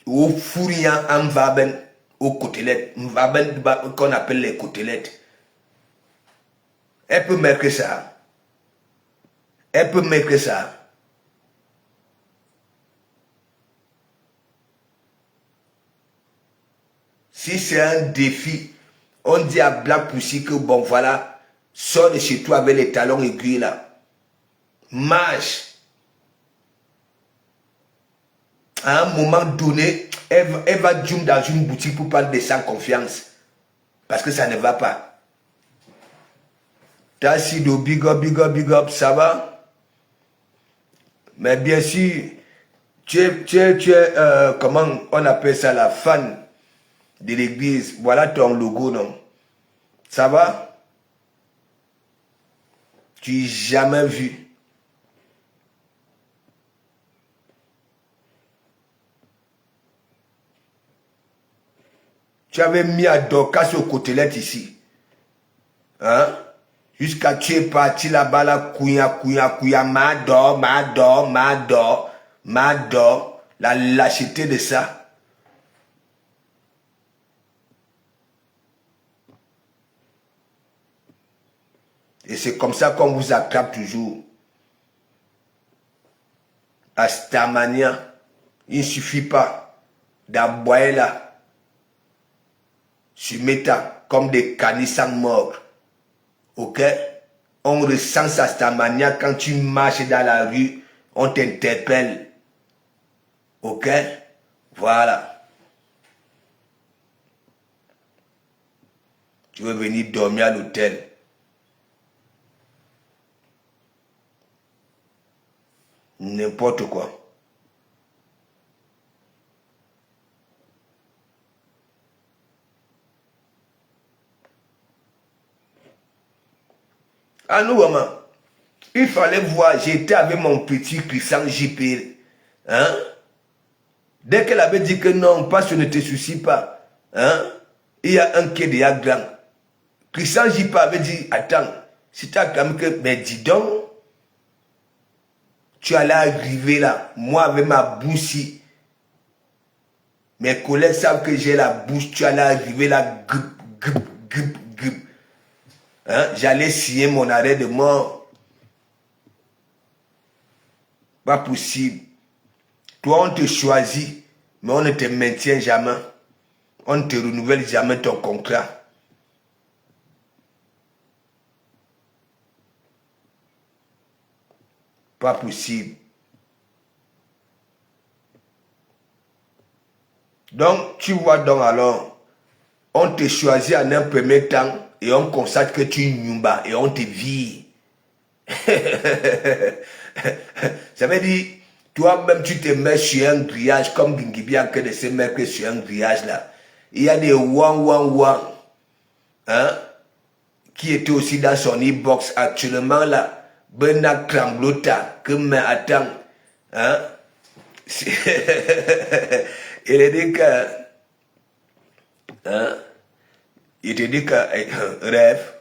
Au fourriant en vaben, aux côtelettes. Vaben qu'on appelle les côtelettes. Elle peut mettre ça. Elle peut mettre ça. Si c'est un défi, on dit à Black Pussy que bon voilà, sors de chez toi avec les talons aiguilles là. Marche. À un moment donné, elle va zoom dans une boutique pour prendre des sans confiance. Parce que ça ne va pas. Tassido, big up, ça va? Mais bien sûr, tu es comment on appelle ça, la fan de l'église. Voilà ton logo, non? Ça va? Tu n'as jamais vu. Tu avais mis à Dorcas au côtelette ici. Hein? Jusqu'à tu es parti là-bas, là, couilla, m'adore. La lâcheté de ça. Et c'est comme ça qu'on vous attrape toujours. À Starmania, il ne suffit pas d'aboyer là, sur Meta, comme des canissants morts. Ok? On ressent ça, Starmania, quand tu marches dans la rue, on t'interpelle. Ok? Voilà. Tu veux venir dormir à l'hôtel. N'importe quoi. Ah nous, maman, il fallait voir, j'étais avec mon petit Christian JP. Hein? Dès qu'elle avait dit que non, parce que ne te soucie pas, hein? Il y a un qui est déjà grand. Christian JP avait dit, attends, si tu as quand même que, mais dis donc, tu allais arriver là, moi avec ma bouche, mes collègues savent que j'ai la bouche, tu allais arriver là, gup. Hein? J'allais signer mon arrêt de mort. Pas possible. Toi, on te choisit, mais on ne te maintient jamais. On ne te renouvelle jamais ton contrat. Pas possible. Donc, tu vois donc alors, on te choisit en un premier temps et on constate que tu es Nyumba et on te vire. Ça veut dire, toi-même, tu te mets sur un grillage comme Gingibian que de se mettre sur un grillage là. Il y a des wang, hein, qui étaient aussi dans son e-box actuellement là. Bernard Kramblota, que mais attends, hein. Il a dit que, hein, il te dit que, rêve,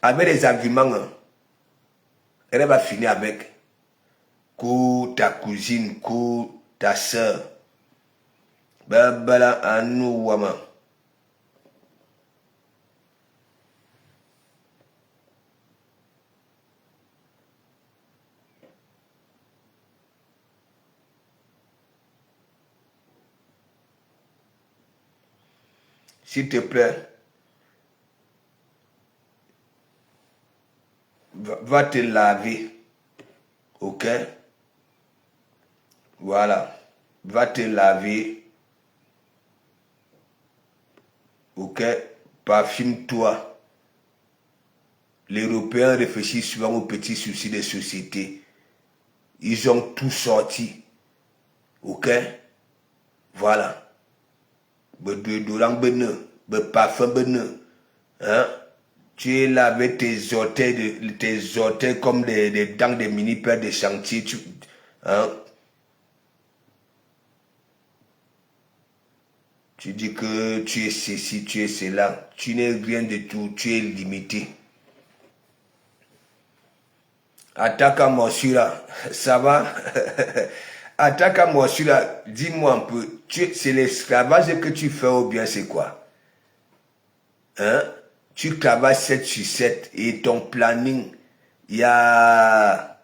avec des arguments, hein, elle va finir avec ta cousine, ta soeur. Babala anou wama. S'il te plaît, va te laver. Ok? Voilà. Va te laver. Ok? parfume-toi. L'Européen réfléchit souvent aux petits soucis des sociétés. Ils ont tout sorti. Ok? Voilà. Le déodorant, le parfum, hein? Tu es là avec tes orteils comme des dents de mini-pères de chantier. Hein? Tu dis que tu es ceci, tu es cela. Tu n'es rien de tout, tu es limité. Attaque à Morsura, ça va? Attaque à Morsura, dis-moi un peu, c'est l'esclavage que tu fais ou bien c'est quoi? Hein? Tu travailles 7 sur 7 et ton planning, il y a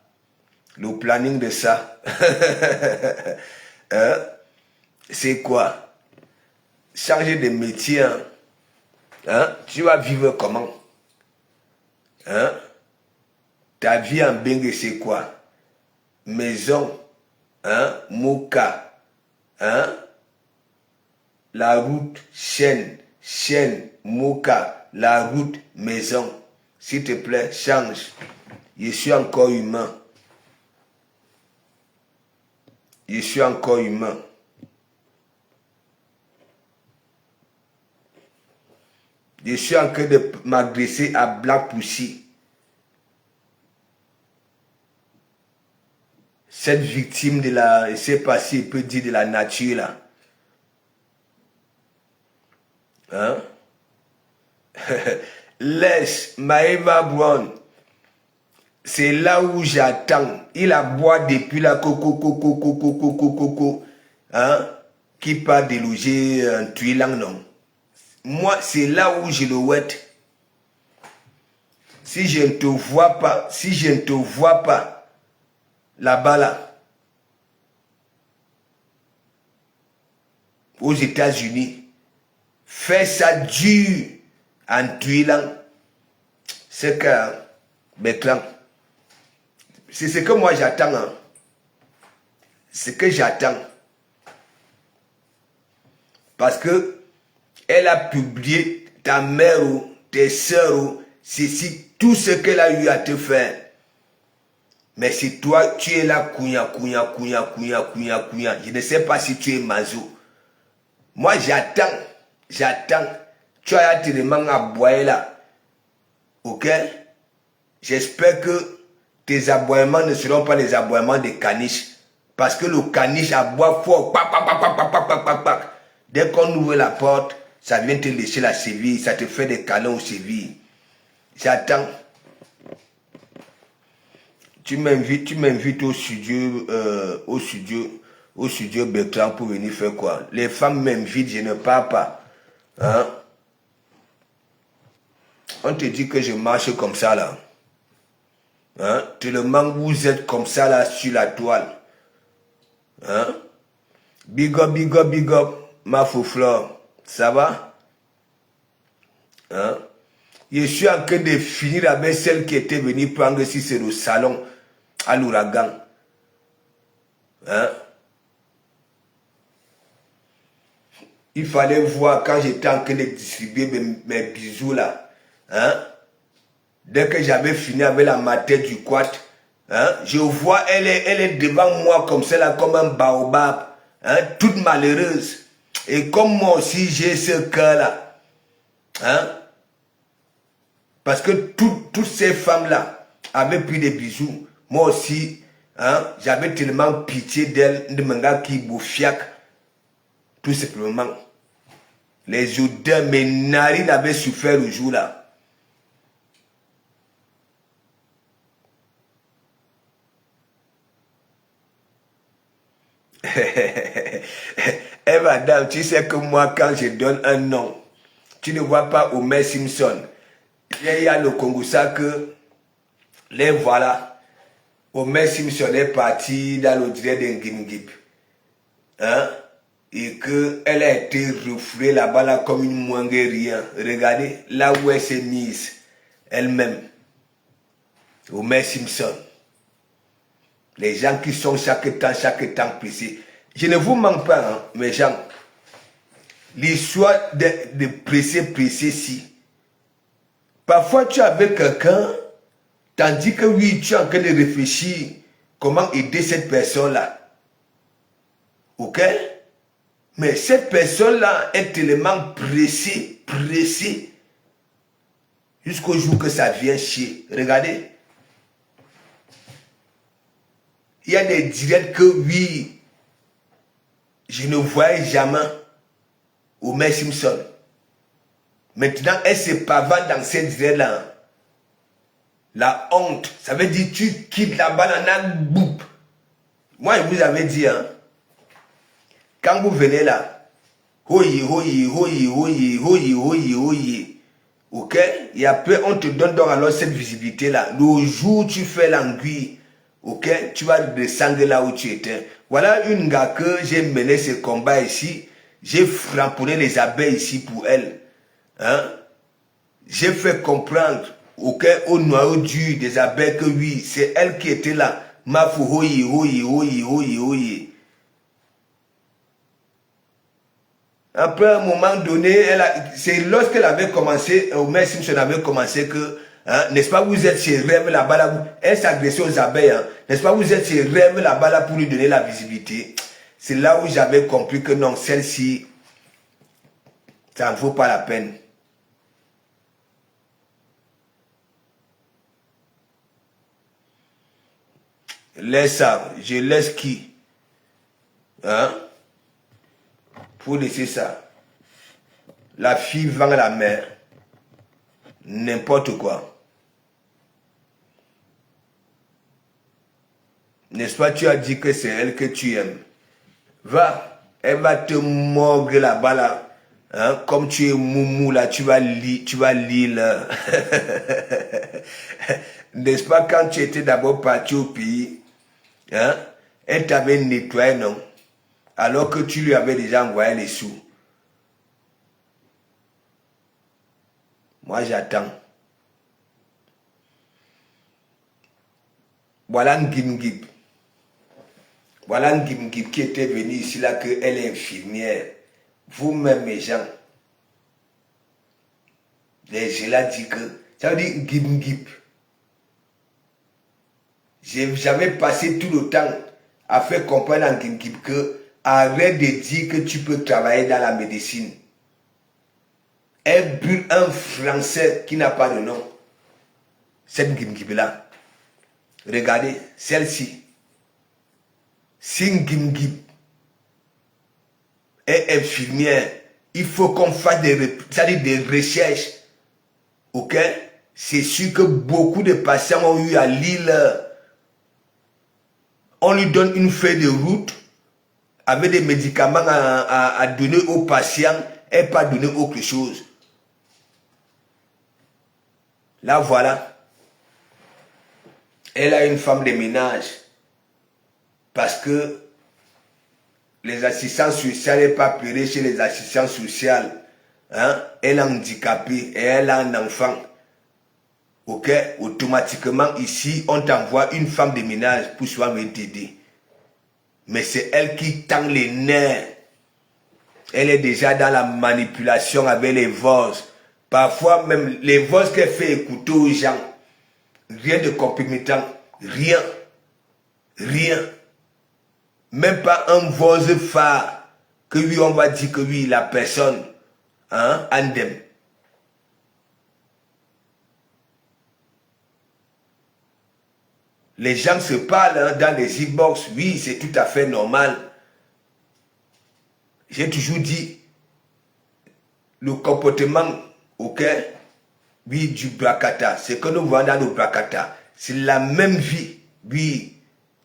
le planning de ça. Hein? C'est quoi? Changer de métier, hein? Hein? Tu vas vivre comment? Hein? Ta vie en Bengue, c'est quoi? Maison, hein? Moka, hein? La route, chaîne, Moka, la route, maison. S'il te plaît, change. Je suis encore humain. Je suis encore humain. Je suis en train de m'adresser à Black Pussy. Cette victime de la, je ne sais pas si il peut dire de la nature là. Hein? Laisse Maeva Brown. C'est là où j'attends. Il aboie depuis la coco. Hein? Qui part déloger un tuilang non. Moi, c'est là où je le ouette. Si je ne te vois pas, là-bas là, aux États-Unis, fais ça dur en tuilant. C'est que, Betlan, c'est ce que moi j'attends. Hein. Ce que j'attends. Parce que elle a publié ta mère ou tes soeurs ou ceci, tout ce qu'elle a eu à te faire. Mais si toi, tu es là, couilla. Je ne sais pas si tu es mazo. Moi, j'attends. Tu as tellement aboyé là. Ok? J'espère que tes aboiements ne seront pas les aboiements des caniches. Parce que le caniche aboie fort. Dès qu'on ouvre la porte, ça vient te lécher la cheville. Ça te fait des câlins aux chevilles. J'attends. Tu m'invites au studio Bertrand pour venir faire quoi? Les femmes m'invitent, je ne pars pas. Hein? On te dit que je marche comme ça là. Hein? Tellement vous êtes comme ça là sur la toile. Hein? Big up, ma faux-fleur. Ça va? Hein? Je suis en train de finir avec celle qui était venue prendre si c'est le salon à l'ouragan. Hein? Il fallait voir quand j'étais en train de distribuer mes bijoux là. Hein? Dès que j'avais fini avec la matière du quat, hein? Je vois, elle est devant moi comme celle-là, comme un baobab. Hein? Toute malheureuse. Et comme moi aussi, j'ai ce cœur-là. Hein? Parce que toutes ces femmes-là avaient pris des bijoux. Moi aussi, hein, j'avais tellement pitié d'elles, de manga qui bouffiac. Tout simplement. Les odeurs, mes narines avaient souffert le jour-là. Eh madame, tu sais que moi, quand je donne un nom, tu ne vois pas Homer Simpson. Il y a le Congossa que, les voilà, Homer Simpson est parti dans le direct d'Ngingip. Hein? Et qu'elle a été refoulée là-bas là, comme une moinguerie. Regardez, là où elle s'est mise, elle-même. Homer Simpson. Les gens qui sont chaque temps pressés. Je ne vous manque pas, hein, mes gens. l'histoire de presser si. Parfois, tu es avec quelqu'un, tandis que oui, tu es en train de réfléchir comment aider cette personne-là. Ok? Mais cette personne-là est tellement pressée, jusqu'au jour que ça vient chier. Regardez. Il y a des directs que oui, je ne voyais jamais au Homer Simpson. Maintenant, elle se pavane dans cette direct-là. La honte, ça veut dire tu quittes la banane, boum. Moi, je vous avais dit, hein, quand vous venez là, hoye, ok? Et après, on te donne donc alors cette visibilité-là. Le jour où tu fais l'anguille, ok? Tu vas descendre là où tu étais. Voilà une gars que j'ai mené ce combat ici. J'ai framponné les abeilles ici pour elle. Hein? J'ai fait comprendre, ok, au noyau dur des abeilles que oui, c'est elle qui était là. Ma fou, hoye. Après un moment donné, c'est lorsqu'elle avait commencé, Homer Simpson avait commencé que, hein, n'est-ce pas, vous êtes chez Rêve là-bas, là, elle s'agressait aux abeilles, hein, n'est-ce pas, vous êtes chez Rêve là-bas là, pour lui donner la visibilité. C'est là où j'avais compris que non, celle-ci, ça ne vaut pas la peine. Laisse ça, je laisse qui? Hein? Pour laisser ça. La fille vend la mère. N'importe quoi. N'est-ce pas, tu as dit que c'est elle que tu aimes. Va, elle va te mordre là-bas là. Hein? Comme tu es moumou là, tu vas lire là. N'est-ce pas, quand tu étais d'abord parti au pays, hein? Elle t'avait nettoyé, non? Alors que tu lui avais déjà envoyé les sous. Moi, j'attends. Voilà Ngimgib. Voilà Ngimgib qui était venu ici là, qu'elle est infirmière. Vous-même, mes gens. Je l'ai dit que, ça veut dire Ngimgib. J'avais passé tout le temps à faire comprendre à Ngimgib que arrête de dire que tu peux travailler dans la médecine. Elle brûle un Français qui n'a pas de nom. Cette Ngimgib-là. Regardez, celle-ci. Si Ngimgib est infirmière, il faut qu'on fasse des recherches. Ok? C'est sûr que beaucoup de patients ont eu à lire. On lui donne une feuille de route avec des médicaments à donner aux patients et pas donner autre chose. Là, voilà. Elle a une femme de ménage. Parce que les assistants sociaux n'est pas payé chez les assistants sociaux. Hein? Elle est handicapée et elle a un enfant. Ok? Automatiquement, ici, on t'envoie une femme de ménage pour pouvoir t'aider. Mais c'est elle qui tend les nerfs. Elle est déjà dans la manipulation avec les voix. Parfois, même les voix qu'elle fait écouter aux gens. Rien de compromettant. Rien. Même pas un voix phare. Que oui, on va dire que oui, la personne. Hein, andem. Les gens se parlent hein, dans les e-box. Oui, c'est tout à fait normal. J'ai toujours dit, le comportement, ok, oui, du Brakata, c'est que nous voyons dans le Brakata. C'est la même vie, oui,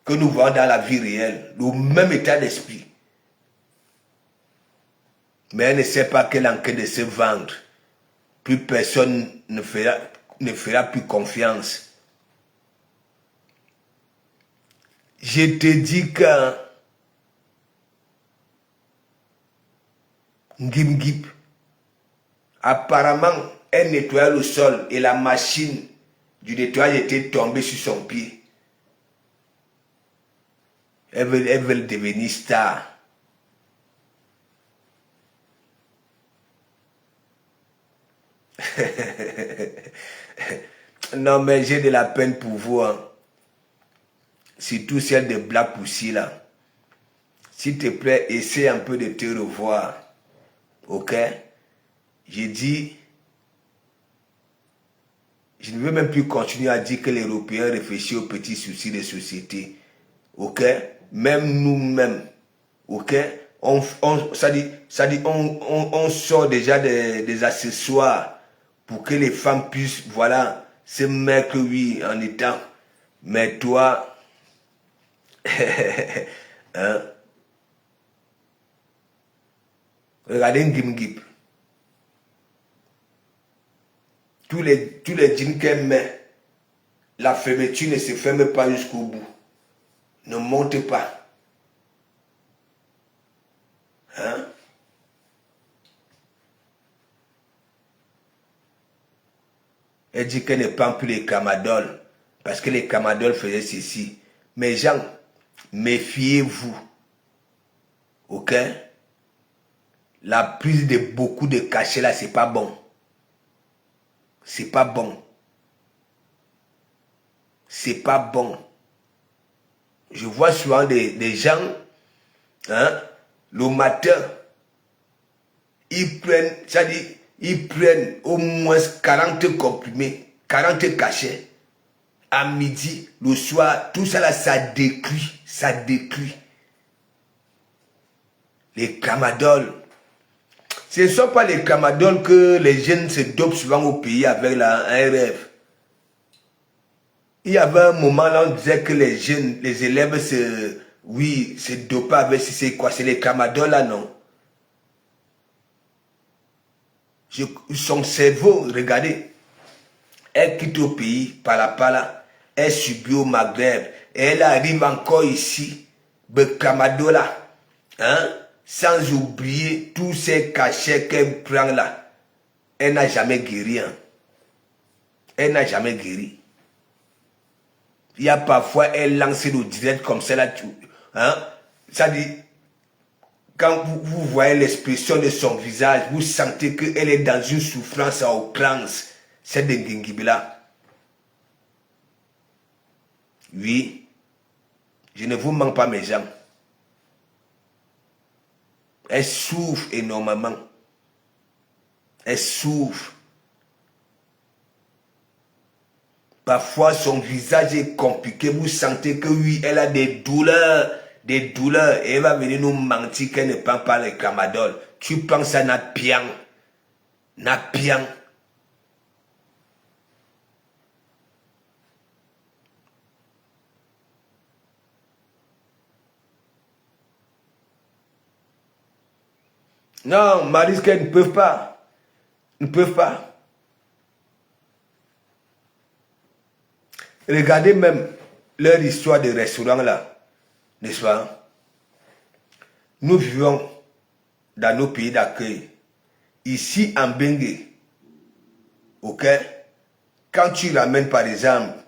que nous voyons dans la vie réelle. Le même état d'esprit. Mais elle ne sait pas qu'elle est en train de se vendre. Plus personne ne fera plus confiance. Je te dis que Ngimgib, apparemment, elle nettoyait le sol et la machine du nettoyage était tombée sur son pied. Elle veut devenir star. Non, mais j'ai de la peine pour vous. Hein. Surtout celle de Black Pussy là. S'il te plaît, essaie un peu de te revoir. Ok? J'ai dit, je ne veux même plus continuer à dire que les Européens réfléchissent aux petits soucis des sociétés. Ok? Même nous-mêmes. Ok? On sort déjà des accessoires pour que les femmes puissent, voilà, se mettre, oui, en étant. Mais toi, hein? Regardez Ngimgip. Tous les jeans qu'elle met, la fermeture ne se ferme pas jusqu'au bout. Ne monte pas. Hein? Elle dit qu'elle ne prend plus les camadoles. Parce que les camadoles faisaient ceci. Mais gens, méfiez-vous. Ok? La prise de beaucoup de cachets là, c'est pas bon. C'est pas bon. C'est pas bon. Je vois souvent des gens, hein, le matin, ils prennent, c'est-à-dire, ils prennent au moins 40 comprimés, 40 cachets. À midi, le soir, tout ça là, ça décrit, ça décrit. Les camadoles. Ce ne sont pas les camadoles que les jeunes se dopent souvent au pays avec un rêve. Il y avait un moment là, on disait que les jeunes, les élèves se dopaient avec c'est quoi? C'est les camadoles là, non? Son cerveau, regardez, elle quitte au pays, par là, elle subit au Maghreb, et elle arrive encore ici, le camadola, hein? Sans oublier tous ces cachets qu'elle prend là. Elle n'a jamais guéri. Hein? Elle n'a jamais guéri. Il y a parfois, elle lance le direct comme ça là. Hein? Ça dit, quand vous voyez l'expression de son visage, vous sentez qu'elle est dans une souffrance à outrance. C'est de Ngingibila. Oui, je ne vous mens pas mes gens. Elle souffre énormément. Elle souffre. Parfois, son visage est compliqué. Vous sentez que oui, elle a des douleurs. Des douleurs. Et elle va venir nous mentir qu'elle ne prend pas les camadoles. Tu penses à Napian. Napian. Non, Mariska, ils ne peuvent pas. Ils ne peuvent pas. Regardez même leur histoire de restaurant là. N'est-ce pas? Nous vivons dans nos pays d'accueil. Ici en Bengue. Ok? Quand tu ramènes par exemple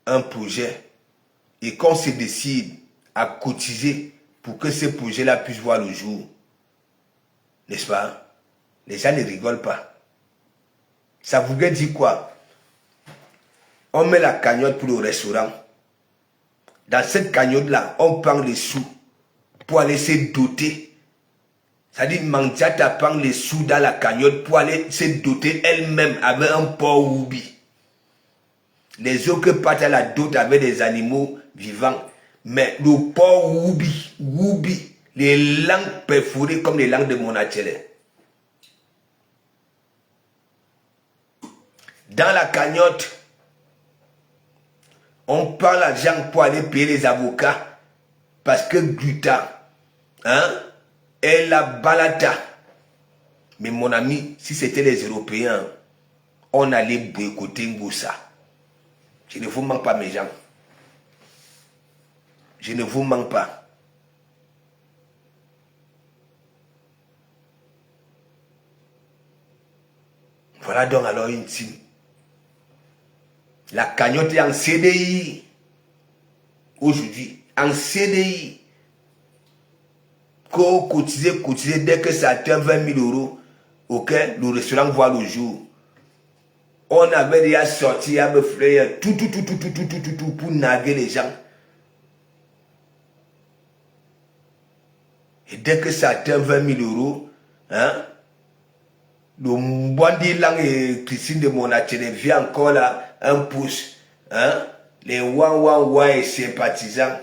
un projet et qu'on se décide à cotiser pour que ce projet-là puisse voir le jour. N'est-ce pas? Les gens ne rigolent pas. Ça voudrait dire quoi? On met la cagnotte pour le restaurant. Dans cette cagnotte-là, on prend les sous pour aller se doter. C'est-à-dire, Mandiata prend les sous dans la cagnotte pour aller se doter elle-même avec un porc Woubi. Les autres partent à la dot avec des animaux vivants. Mais le porc Woubi, les langues perforées comme les langues de Monachelé. Dans la cagnotte, on prend l'argent pour aller payer les avocats. Parce que Gluta, hein, est la balata. Mais mon ami, si c'était les Européens, on allait boycotter Ngoussa. Je ne vous manque pas, mes gens. Je ne vous manque pas. Voilà donc alors une signe. La cagnotte est en CDI. Aujourd'hui, en CDI. Cotiser, dès que ça atteint 20 000 euros, ok, le restaurant voit le jour. On avait déjà sorti à me fleur, tout, pour narguer les gens. Et dès que ça atteint 20 000 euros, hein, le Mbandi Lang et Christine de Monachene vient encore là, un pouce. Hein, les Wan et sympathisants,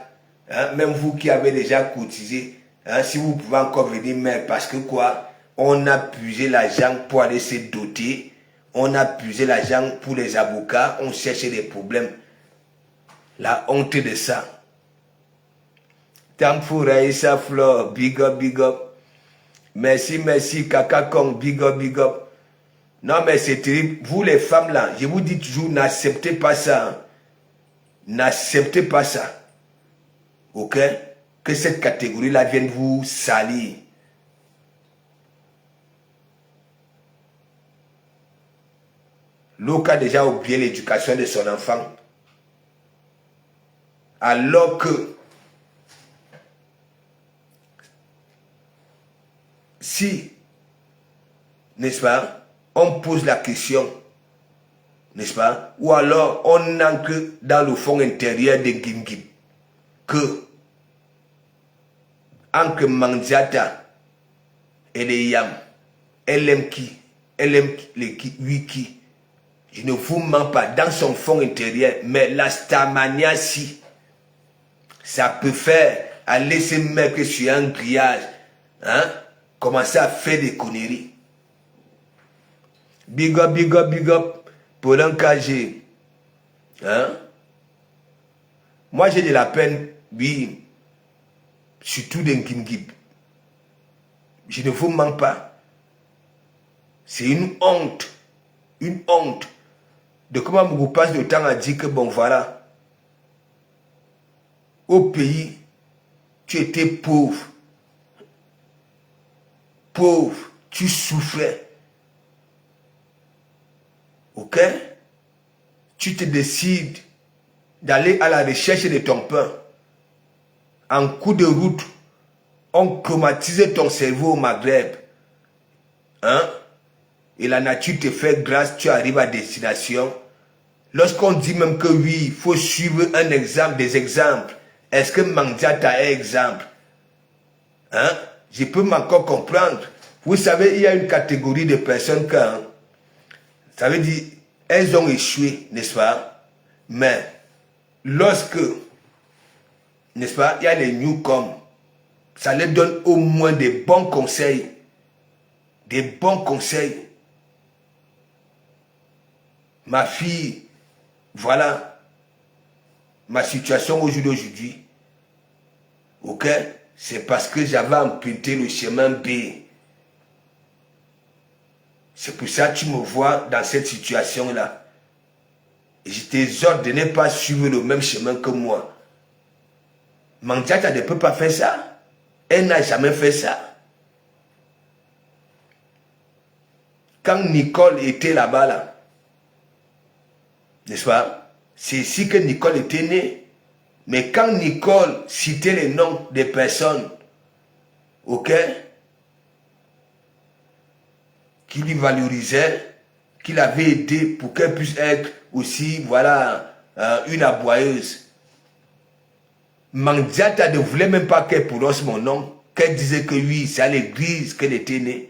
hein, même vous qui avez déjà cotisé, hein, si vous pouvez encore venir, mais parce que quoi, on a puisé l'argent pour aller se doter, on a puisé l'argent pour les avocats, on cherchait des problèmes. La honte de ça. Tant pour Raïssa Flore, big up, big up. Merci, Kaka Kong, big up, big up. Non, mais c'est terrible. Vous, les femmes, là, je vous dis toujours, n'acceptez pas ça. Hein. N'acceptez pas ça. Ok? Que cette catégorie-là vienne vous salir. L'autre a déjà oublié l'éducation de son enfant. Alors que si, n'est-ce pas, on pose la question, n'est-ce pas, ou alors on ancre dans le fond intérieur de Gimgim que entre Mandiata et les Yam, elle aime qui, elle aime les qui, oui qui. Je ne vous mens pas dans son fond intérieur, mais la Starmania si, ça peut faire aller se mettre sur un grillage, hein, commencer à faire des conneries. Big up, big up, big up pour un KG. Hein? Moi, j'ai de la peine, oui, surtout d'un Gimgib. Je ne vous mens pas. C'est une honte de comment vous passe le temps à dire que bon, voilà, au pays, tu étais pauvre, tu souffrais. Ok? Tu te décides d'aller à la recherche de ton pain. En coup de route, on chromatise ton cerveau au Maghreb. Hein? Et la nature te fait grâce, tu arrives à destination. Lorsqu'on dit même que oui, il faut suivre un exemple, des exemples. Est-ce que Mandiata est exemple? Hein? Je peux encore comprendre. Vous savez, il y a une catégorie de personnes quand, ça veut dire, elles ont échoué, n'est-ce pas? Mais, lorsque, n'est-ce pas, il y a les newcomers, ça leur donne au moins des bons conseils. Des bons conseils. Ma fille, voilà, ma situation au jour d'aujourd'hui. Ok? C'est parce que j'avais emprunté le chemin B. C'est pour ça que tu me vois dans cette situation-là. Et je t'exhorte de ne pas suivre le même chemin que moi. Mandiata ne peut pas faire ça. Elle n'a jamais fait ça. Quand Nicole était là-bas, là, n'est-ce pas? C'est ici que Nicole était née. Mais quand Nicole citait les noms des personnes, ok, qui lui valorisaient, qui l'avaient aidé pour qu'elle puisse être aussi, voilà, une aboyeuse. Mandiata ne voulait même pas qu'elle prononce mon nom, qu'elle disait que oui, c'est à l'église qu'elle était née.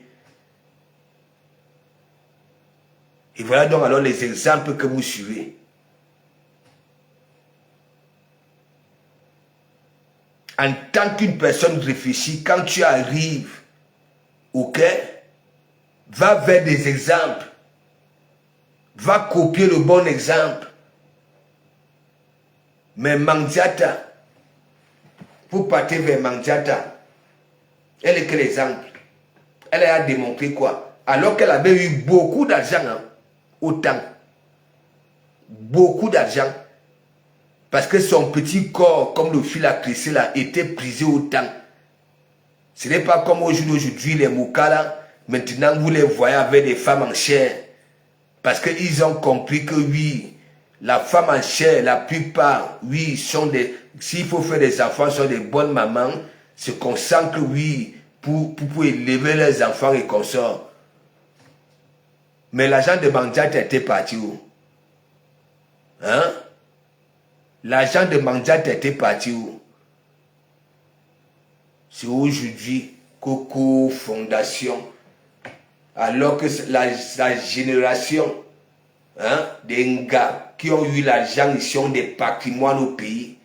Et voilà donc alors les exemples que vous suivez. En tant qu'une personne réfléchie, quand tu arrives, ok, va vers des exemples. Va copier le bon exemple. Mais Mandiata, vous partez vers Mandiata, elle est que l'exemple. Elle a démontré quoi? Alors qu'elle avait eu beaucoup d'argent, hein, autant. Beaucoup d'argent. Parce que son petit corps, comme le fil à crisser là, était prisé au temps. Ce n'est pas comme aujourd'hui, les Moukala, maintenant vous les voyez avec des femmes en chair. Parce qu'ils ont compris que oui, la femme en chair, la plupart, oui, sont des... S'il faut faire des enfants, sont des bonnes mamans, se concentrent, oui, pour élever leurs enfants et consorts. Mais l'argent de Mandiat était parti où? Hein? L'argent de Mandiat était parti où? C'est aujourd'hui Coco Fondation. Alors que la génération des gars qui ont eu l'argent, ils ont des patrimoines au pays.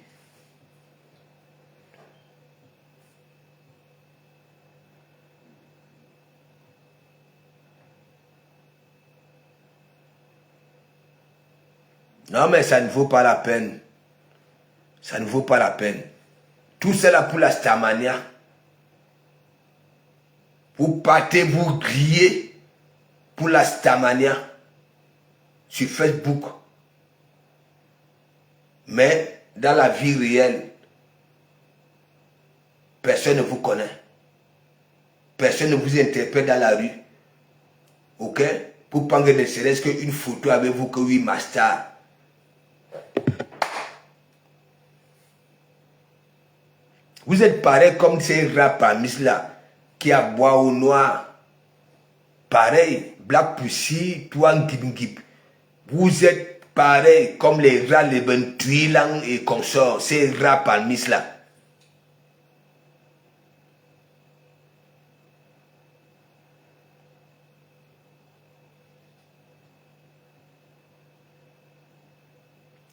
Non, mais ça ne vaut pas la peine. Ça ne vaut pas la peine. Tout cela pour la Starmania. Vous partez, vous criez pour la Starmania sur Facebook. Mais dans la vie réelle, personne ne vous connaît. Personne ne vous interpelle dans la rue. Ok? Pour prendre ne serait-ce qu'une photo avec vous que oui, master. Vous êtes pareil comme ces rapamis là qui aboient au noir. Pareil, Black Pussy, toi Ngib. Vous êtes pareil comme les rats, les bentuilans et consorts, ces rapamis là.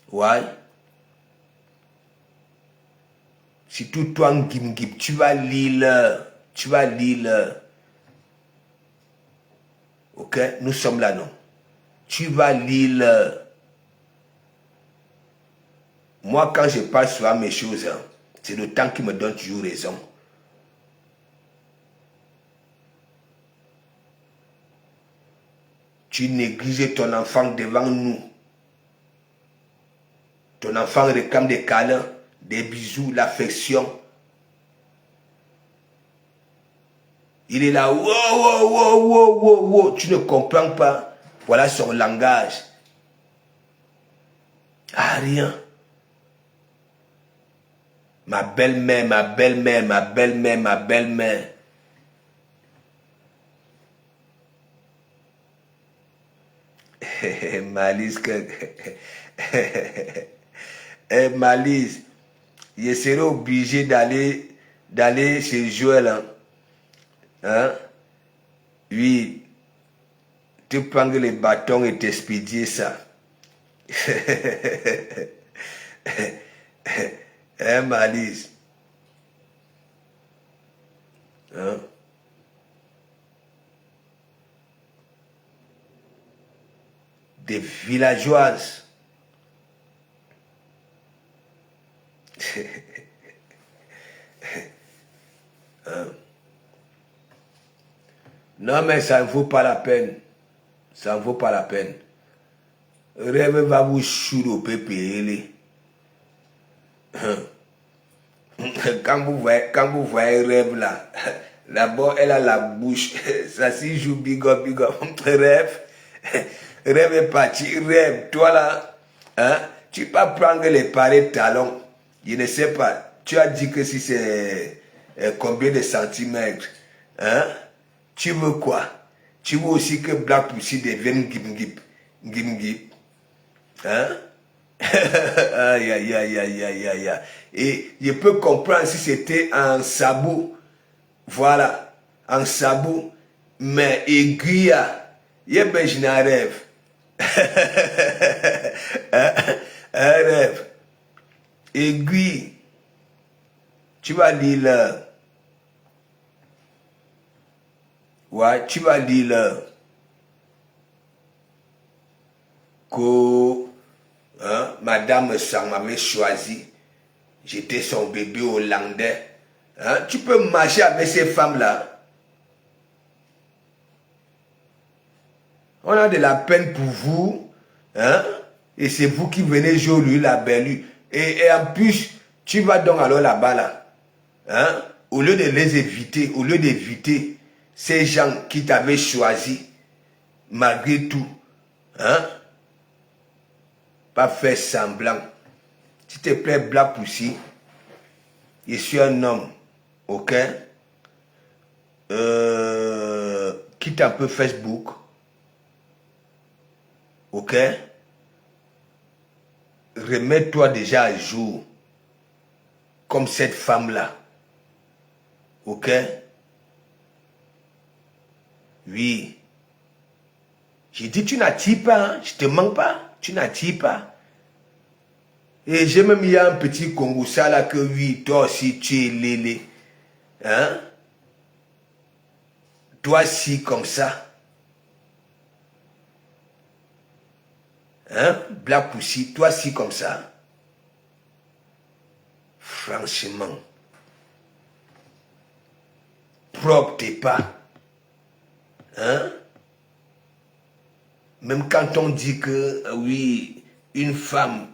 Ouais. Si tout toi Ngib, tu vas lire. Tu vas lire. Ok, nous sommes là, non? Tu vas lire. Moi, quand je passe sur mes choses, c'est le temps qui me donne toujours raison. Tu négliges ton enfant devant nous. Ton enfant réclame des câlins, des bisous, l'affection. Il est là, wow, wow, wow, wow, wow, wow. Tu ne comprends pas. Voilà son langage. Ah, rien. Ma belle-mère, ma belle-mère, ma belle-mère, ma belle-mère. Malice, Malice, je serai obligé d'aller chez Joël. Hein? Oui, tu prends les bâtons et t'expédier ça. Malice. Hein? Des villageoises. Hein? Non, mais ça ne vaut pas la peine. Ça ne vaut pas la peine. Rêve va vous chouer au PPL. Quand vous voyez Rêve là, d'abord elle a la bouche, ça s'y joue big up. Rêve est parti, Rêve, toi là, hein, tu peux prendre les pareils talons, je ne sais pas, tu as dit que si c'est combien de centimètres, hein, tu veux quoi? Tu veux aussi que Black Pussy devienne Gim, hein? Aïe, aïe, aïe, aïe, aïe, aïe. Et je peux comprendre si c'était un sabot. Voilà, un sabot. Mais aiguille, il y a un rêve. Un rêve. Aiguille. Tu vas lire là. Ouais, tu vas lire là. Que Madame Sang m'avait choisi. J'étais son bébé hollandais. Hein? Tu peux marcher avec ces femmes-là. On a de la peine pour vous. Hein? Et c'est vous qui venez jouer lui, la belle. Et en plus, tu vas donc alors là-bas, là. Hein? Au lieu de les éviter, au lieu d'éviter ces gens qui t'avaient choisi, malgré tout. Hein? Pas faire semblant. S'il te plaît, Black Pussy, je suis un homme, ok? Quitte un peu Facebook, ok? Remets-toi déjà à jour, comme cette femme-là, ok? Oui. J'ai dit, tu n'attires pas, hein? Je te mens pas, tu n'attires pas. Et j'ai même mis un petit Congoussa là que oui, toi aussi tu es lélé. Hein? Toi si comme ça. Hein? Black Pussy, toi si comme ça. Franchement. Propre t'es pas. Hein? Même quand on dit que oui, une femme,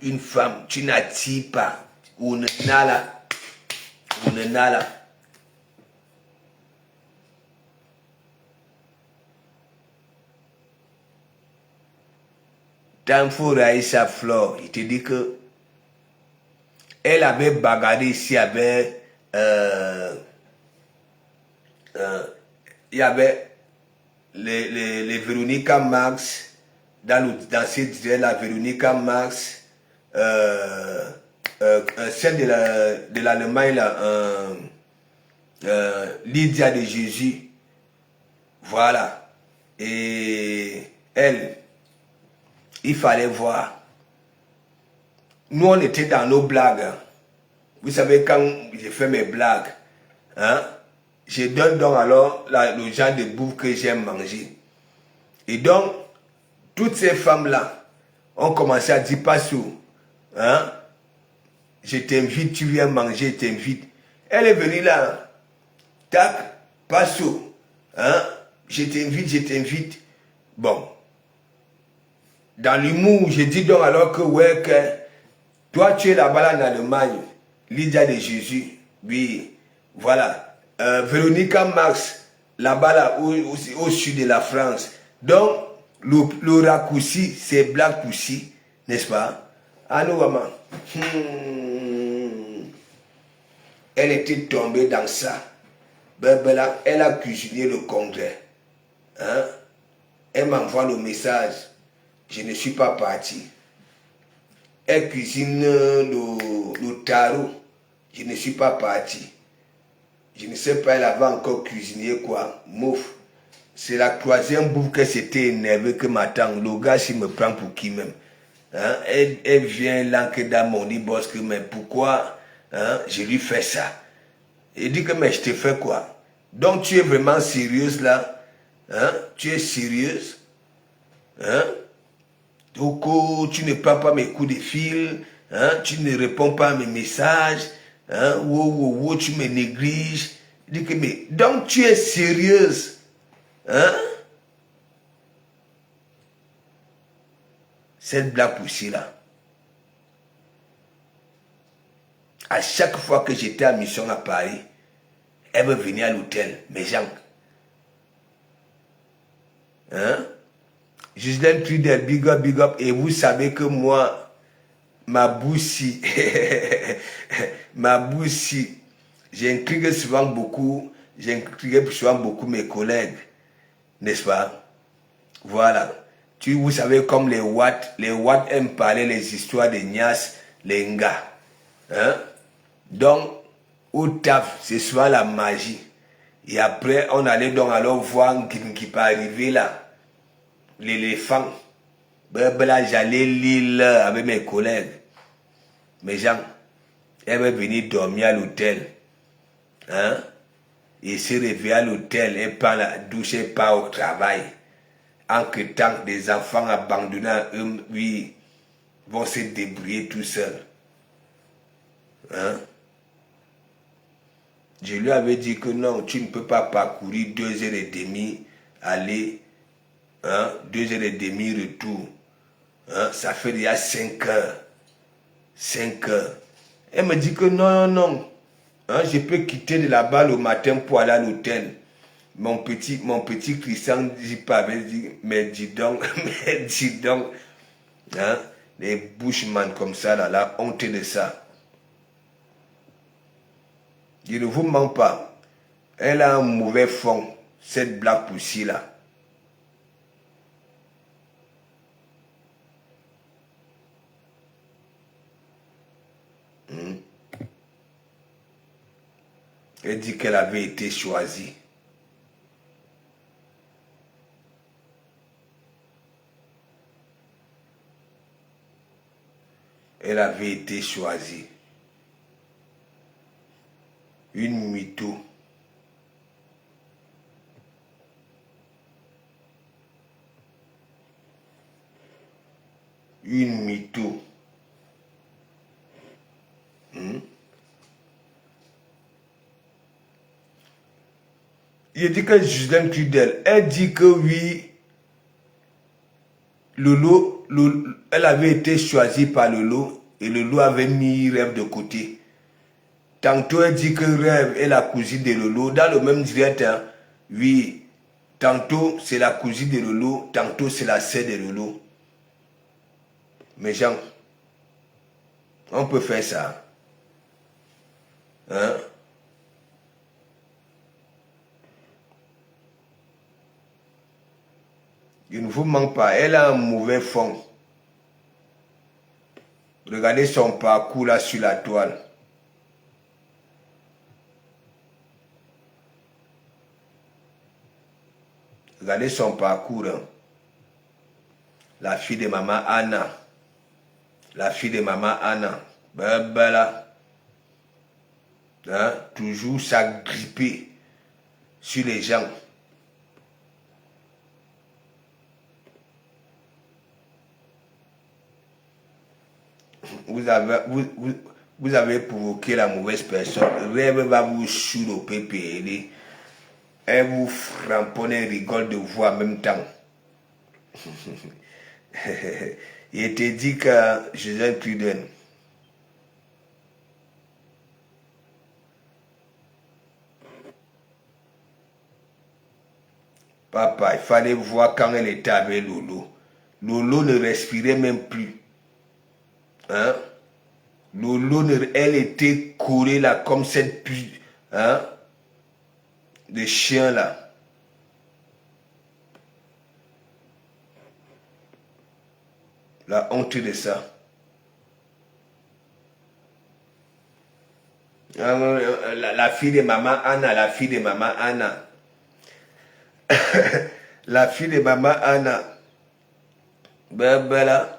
tu n'attires pas. Ou nala. Ou nala. Tanfo Raïssa Flore, il te dit que elle avait bagarré ici avec il y avait les Véronica Max dans cette la Véronica Max celle de l'Allemagne là Lydia de Jésus, voilà, et elle, il fallait voir. Nous on était dans nos blagues, hein. Vous savez, quand j'ai fait mes blagues, hein, je donne donc alors le genre de bouffe que j'aime manger. Et donc, toutes ces femmes-là ont commencé à dire, Passou, hein, je t'invite, tu viens manger, je t'invite. Elle est venue là, tac, Passou, hein, je t'invite, je t'invite. Bon, dans l'humour, je dis donc alors que, ouais, que toi tu es là-bas là, en Allemagne, Lydia de Jésus, oui, voilà. Véronica Max, là-bas là, au sud de la France. Donc, le raccourci, c'est Black Pussy, n'est-ce pas? Ah non, maman. Elle était tombée dans ça. Ben, elle a cuisiné le congrès. Hein? Elle m'envoie le message. Je ne suis pas parti. Elle cuisine le tarot. Je ne suis pas parti. Je ne sais pas, elle avait encore cuisiné quoi. Mouf. C'est la troisième bouffe que c'était énervé que m'attend. Le gars, s'il me prend pour qui même. Hein? Elle vient là que dans mon lit, boss, que mais pourquoi hein, je lui fais ça? Il dit que mais je te fais quoi? Donc tu es vraiment sérieuse là? Hein? Tu es sérieuse? Hein? Donc tu ne prends pas mes coups de fil, hein? Tu ne réponds pas à mes messages, hein? Tu me négliges. Il dit que mais donc tu es sérieuse? Hein? Cette Black Pussy là. À chaque fois que j'étais à mission à Paris, elle veut venir à l'hôtel, mes gens. Hein? Gislaine Trudel, big up, big up. Et vous savez que moi, ma boussie, ma boussie, j'intrigue souvent beaucoup, j'intrigue souvent beaucoup mes collègues, n'est-ce pas? Voilà. Vous savez, comme les Watts aiment parler les histoires de Nias, les Nga. Hein? Donc, au taf, c'est souvent la magie. Et après, on allait donc alors voir qui peut arriver là. L'éléphant. Ben là, j'allais lire avec mes collègues. Mes gens, elle va venir dormir à l'hôtel. Hein? Et se réveiller à l'hôtel, elle prend la douche, elle part au travail. Entre temps, des enfants abandonnés, eux, oui, vont se débrouiller tout seuls. Hein? Je lui avais dit que non, tu ne peux pas parcourir 2h30, aller, hein, 2h30 retour. Hein, ça fait déjà 5 heures. 5 heures. Elle me dit que non, non, non. Hein, je peux quitter de là-bas le matin pour aller à l'hôtel. Mon petit Christian dit pas, mais dis donc, mais dis donc. Hein, les bushman comme ça, là, la honte de ça. Je ne vous mens pas. Elle a un mauvais fond, cette Black Pussy là. Elle dit qu'elle avait été choisie. Elle avait été choisie. Une mytho. Une mytho. Il dit que Jocelyne Trudel, elle dit que oui, Lolo, elle avait été choisie par Lolo et Lolo avait mis Rêve de côté. Tantôt elle dit que Rêve est la cousine de Lolo, dans le même direct, hein, oui, tantôt c'est la cousine de Lolo, tantôt c'est la sœur de Lolo. Mais Jean, on peut faire ça. Hein? Il ne vous manque pas, elle a un mauvais fond. Regardez son parcours là sur la toile. Regardez son parcours. Hein. La fille de maman Anna. La fille de maman Anna. Ben là. Hein? Toujours s'agripper sur les gens. Vous avez provoqué la mauvaise personne. Rêve va vous choper PPL. Elle vous framponne et rigole de vous en même temps. Il te dit que Jocelyne Trudel. Papa, il fallait voir quand elle était avec Lolo. Lolo ne respirait même plus. Hein? Lolo, elle était collée là comme cette puce, hein? De chien là. La honte de ça. La fille de maman Anna, la fille de maman Anna. La fille de maman Anna. Ben là.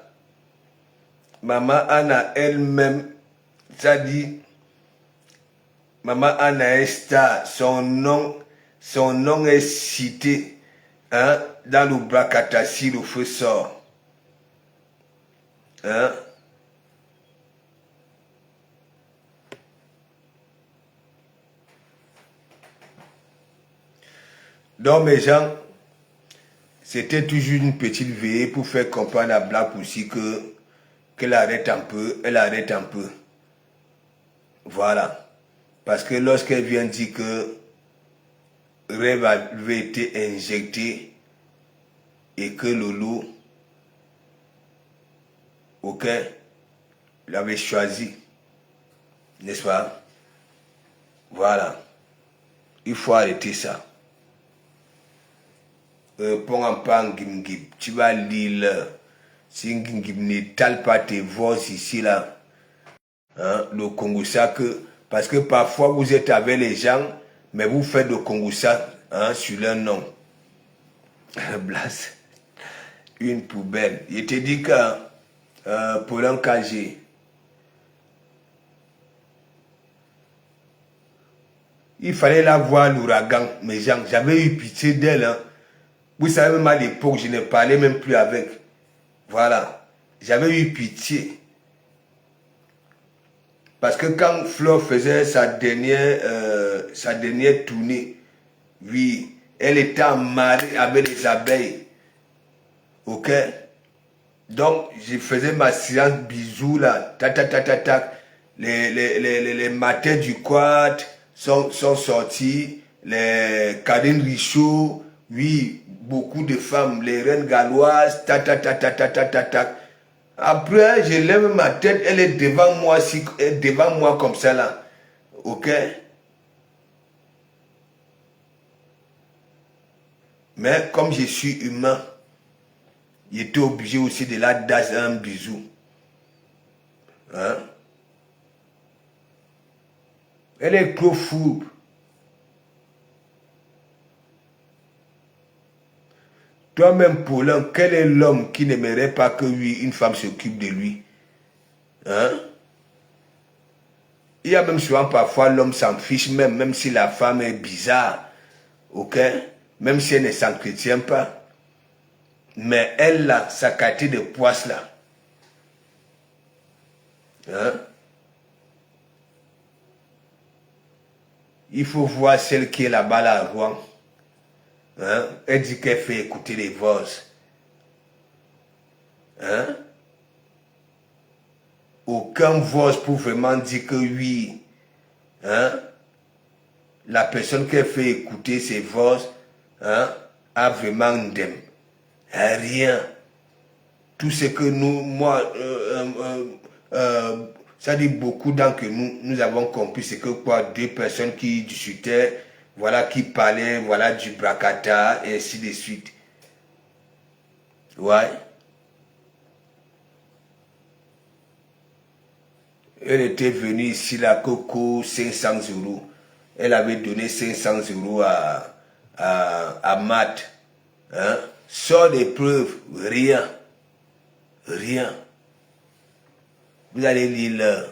Maman Anna elle-même, ça dit, Maman Anna est star, son nom est cité, hein, dans le Brakata si le feu sort. Hein? Donc mes gens, c'était toujours une petite veillée pour faire comprendre à Black aussi qu'elle arrête un peu, elle arrête un peu. Voilà. Parce que lorsqu'elle vient dire que Rêve avait été injecté et que Lolo, ok, l'avait choisi, n'est-ce pas? Voilà. Il faut arrêter ça. Pour un pan Ngimgib, tu vas lire si Ngimgib n'étale pas tes voix ici là, hein, le Kongoussa que parce que parfois vous êtes avec les gens, mais vous faites le Kongoussa, hein, sur leur nom. Blas, une poubelle. Il te dit que pour un KG, il fallait la voir l'ouragan, mes gens. J'avais eu pitié d'elle. Hein. Vous savez, même à l'époque, je ne parlais même plus avec. Voilà. J'avais eu pitié. Parce que quand Flo faisait sa dernière tournée, oui, elle était en marée avec les abeilles. Ok? Donc, je faisais ma séance bisous là. Tac, tac, tac, tac, tac. Les matins du quad sont sortis. Les Karine Richaud, oui, beaucoup de femmes, les reines galloises, tac, tac, tac, tac, tac, tac, tac, tac. Après, je lève ma tête, elle est devant moi comme ça là. Ok? Mais comme je suis humain, j'étais obligé aussi de la donner un bisou. Hein? Elle est trop fourbe. Toi-même, Paulin, quel est l'homme qui n'aimerait pas que lui, une femme s'occupe de lui? Hein? Il y a même souvent parfois l'homme s'en fiche même si la femme est bizarre. Ok? Même si elle ne s'entretient pas. Mais elle, là, sa qualité de poisse, là. Hein? Il faut voir celle qui est là-bas, là, à Rouen. Hein? Elle dit qu'elle fait écouter les voix. Hein? Aucun voix pour vraiment dire que oui. Hein? La personne qui fait écouter ses voix, hein, a vraiment ndem. Rien. Tout ce que nous, moi, ça dit beaucoup d'entre nous avons compris, c'est que quoi, deux personnes qui discutaient, voilà, qui parlaient, voilà, du bracata, et ainsi de suite. Ouais. Elle était venue ici, la Coco, 500 euros. Elle avait donné 500 euros à Matt. Hein? Sans des preuves, rien. Rien. Vous allez lire l'heure.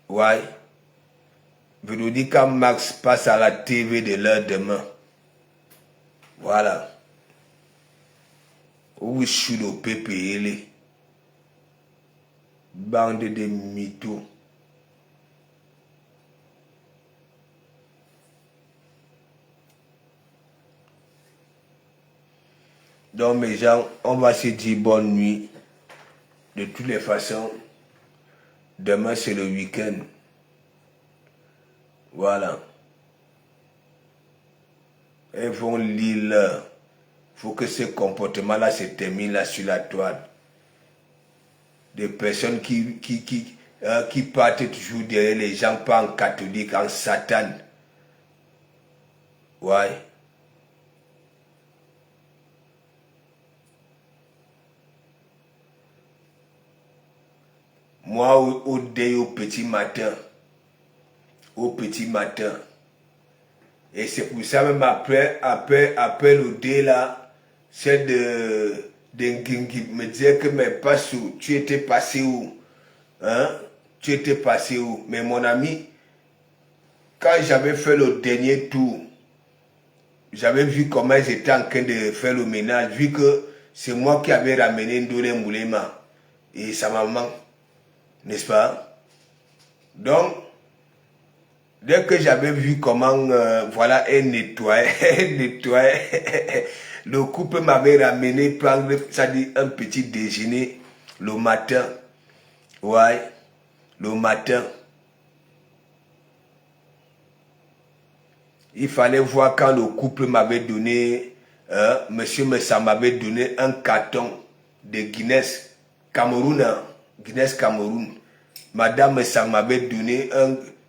Ouais. Véronica Max passe à la TV de l'heure demain. Voilà. Où je suis au PPL. Bande de mythos. Donc mes gens, on va se dire bonne nuit. De toutes les façons, demain c'est le week-end. Voilà. Ils vont lire l'heure. Il faut que ce comportement-là se termine là sur la toile. Des personnes qui partent toujours derrière les gens, pas en catholique, en Satan. Ouais. Moi, au petit matin, et c'est pour ça même après le dé là, c'est de Ngingui me dire que mais passe où, tu étais passé où? Hein? Tu étais passé où? Mais mon ami, quand j'avais fait le dernier tour, j'avais vu comment ils étaient en train de faire le ménage, vu que c'est moi qui avais ramené Ndolé Moulema et sa maman, n'est-ce pas? Donc, dès que j'avais vu comment, voilà, elle nettoyait, le couple m'avait ramené prendre, ça dit, un petit déjeuner le matin. Ouais, le matin. Il fallait voir quand le couple m'avait donné, monsieur Messa m'avait donné un carton de Guinness, Cameroun, hein, Guinness Cameroun. Madame Messa m'avait donné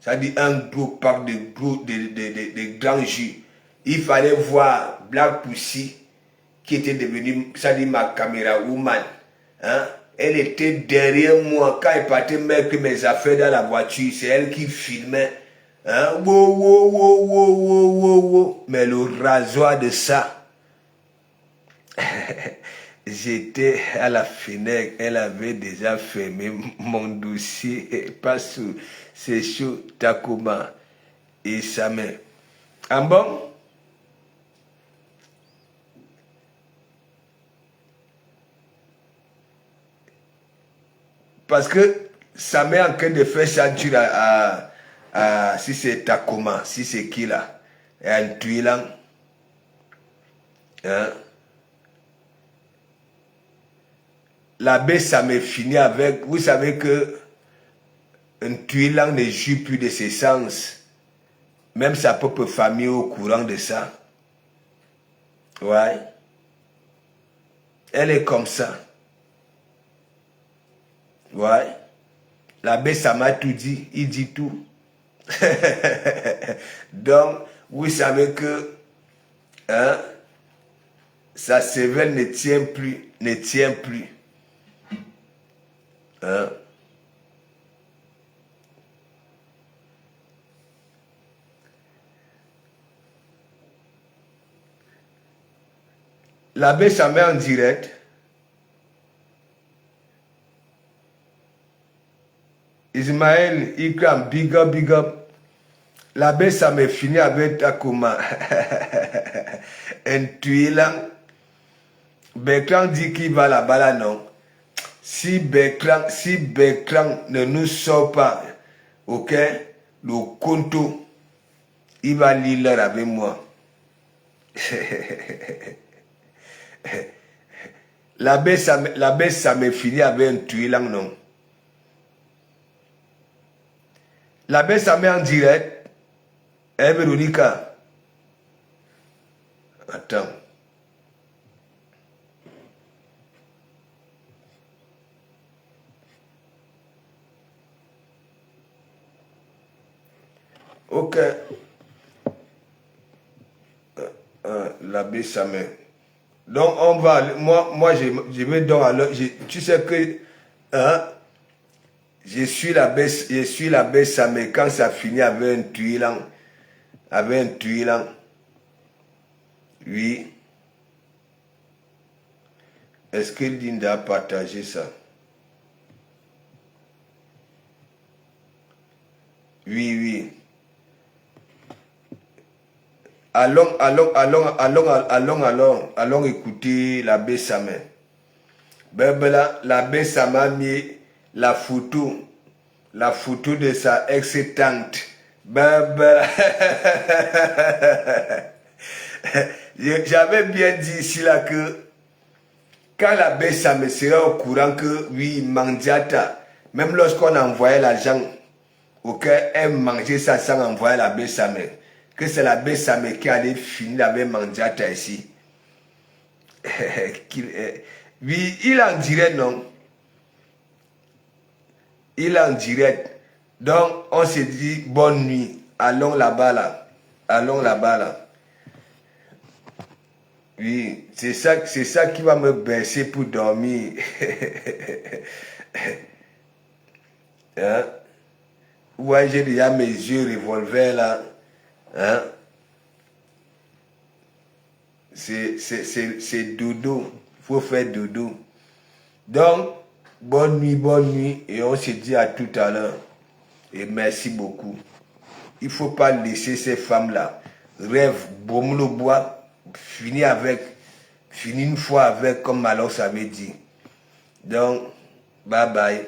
ça dit un gros pack de grands jus. Il fallait voir Black Pussy, qui était devenue, ça dit ma caméra woman. Hein? Elle était derrière moi. Quand elle partait mettre mes affaires dans la voiture, c'est elle qui filmait. Hein? Wow, wow, wow, wow, wow, wow, wow. Mais le rasoir de ça, j'étais à la fenêtre, elle avait déjà fermé mon dossier. Pas sous, c'est chaud, Takuma et sa mère. Ah bon? Parce que sa mère en train de faire ceinture si c'est Takuma, si c'est qui là, et un tuilan. Hein? L'abbé, ça m'est fini avec, vous savez que un tuilan ne joue plus de ses sens. Même sa propre famille est au courant de ça. Ouais. Elle est comme ça. Ouais. L'abbé, ça m'a tout dit. Il dit tout. Donc, vous savez que hein, sa cervelle ne tient plus. Ne tient plus. Hein? L'abbé Samé en direct. Ismaël, Ikram, big up, big up. L'abbé Samé fini avec Takuma. Un tuilant. Beklan dit qu'il va là-bas là, non. Si Beklan ne nous sort pas, ok, le compte, il va lire avec moi. L'abbé Samé fini avec un tuilant, non. L'abbé Samé en direct. Véronica. Attends. Ok. L'abbé Samé. Donc on va. Moi je vais donc alors. Tu sais que. Hein, je suis l'abbé Samé quand ça finit avec un tuilant. Avec un tuilant. Oui. Est-ce que Linda a partagé ça? Oui, oui. Allons écouter l'abbé Samé. L'abbé Samé a mis la photo de sa ex-tante. J'avais bien dit ici là que quand l'abbé Samé serait au courant que oui, Mandiata, même lorsqu'on envoyait l'argent, ok, elle mangeait ça sans envoyer l'abbé Samé. Que c'est l'abbé Samé qui allait finir avec Mandiata ici. Oui, il en dirait non. Il en direct. Donc, on se dit bonne nuit. Allons là-bas là. Allons là-bas là. Oui, c'est ça qui va me baisser pour dormir. Hein? Ouais, j'ai déjà mes yeux revolver là. Hein? C'est dodo. Il faut faire dodo. Donc, bonne nuit et on se dit à tout à l'heure. Et merci beaucoup. Il ne faut pas laisser ces femmes-là. Rêve, bon le bois, finir une fois avec, comme Malos avait dit. Donc, bye bye.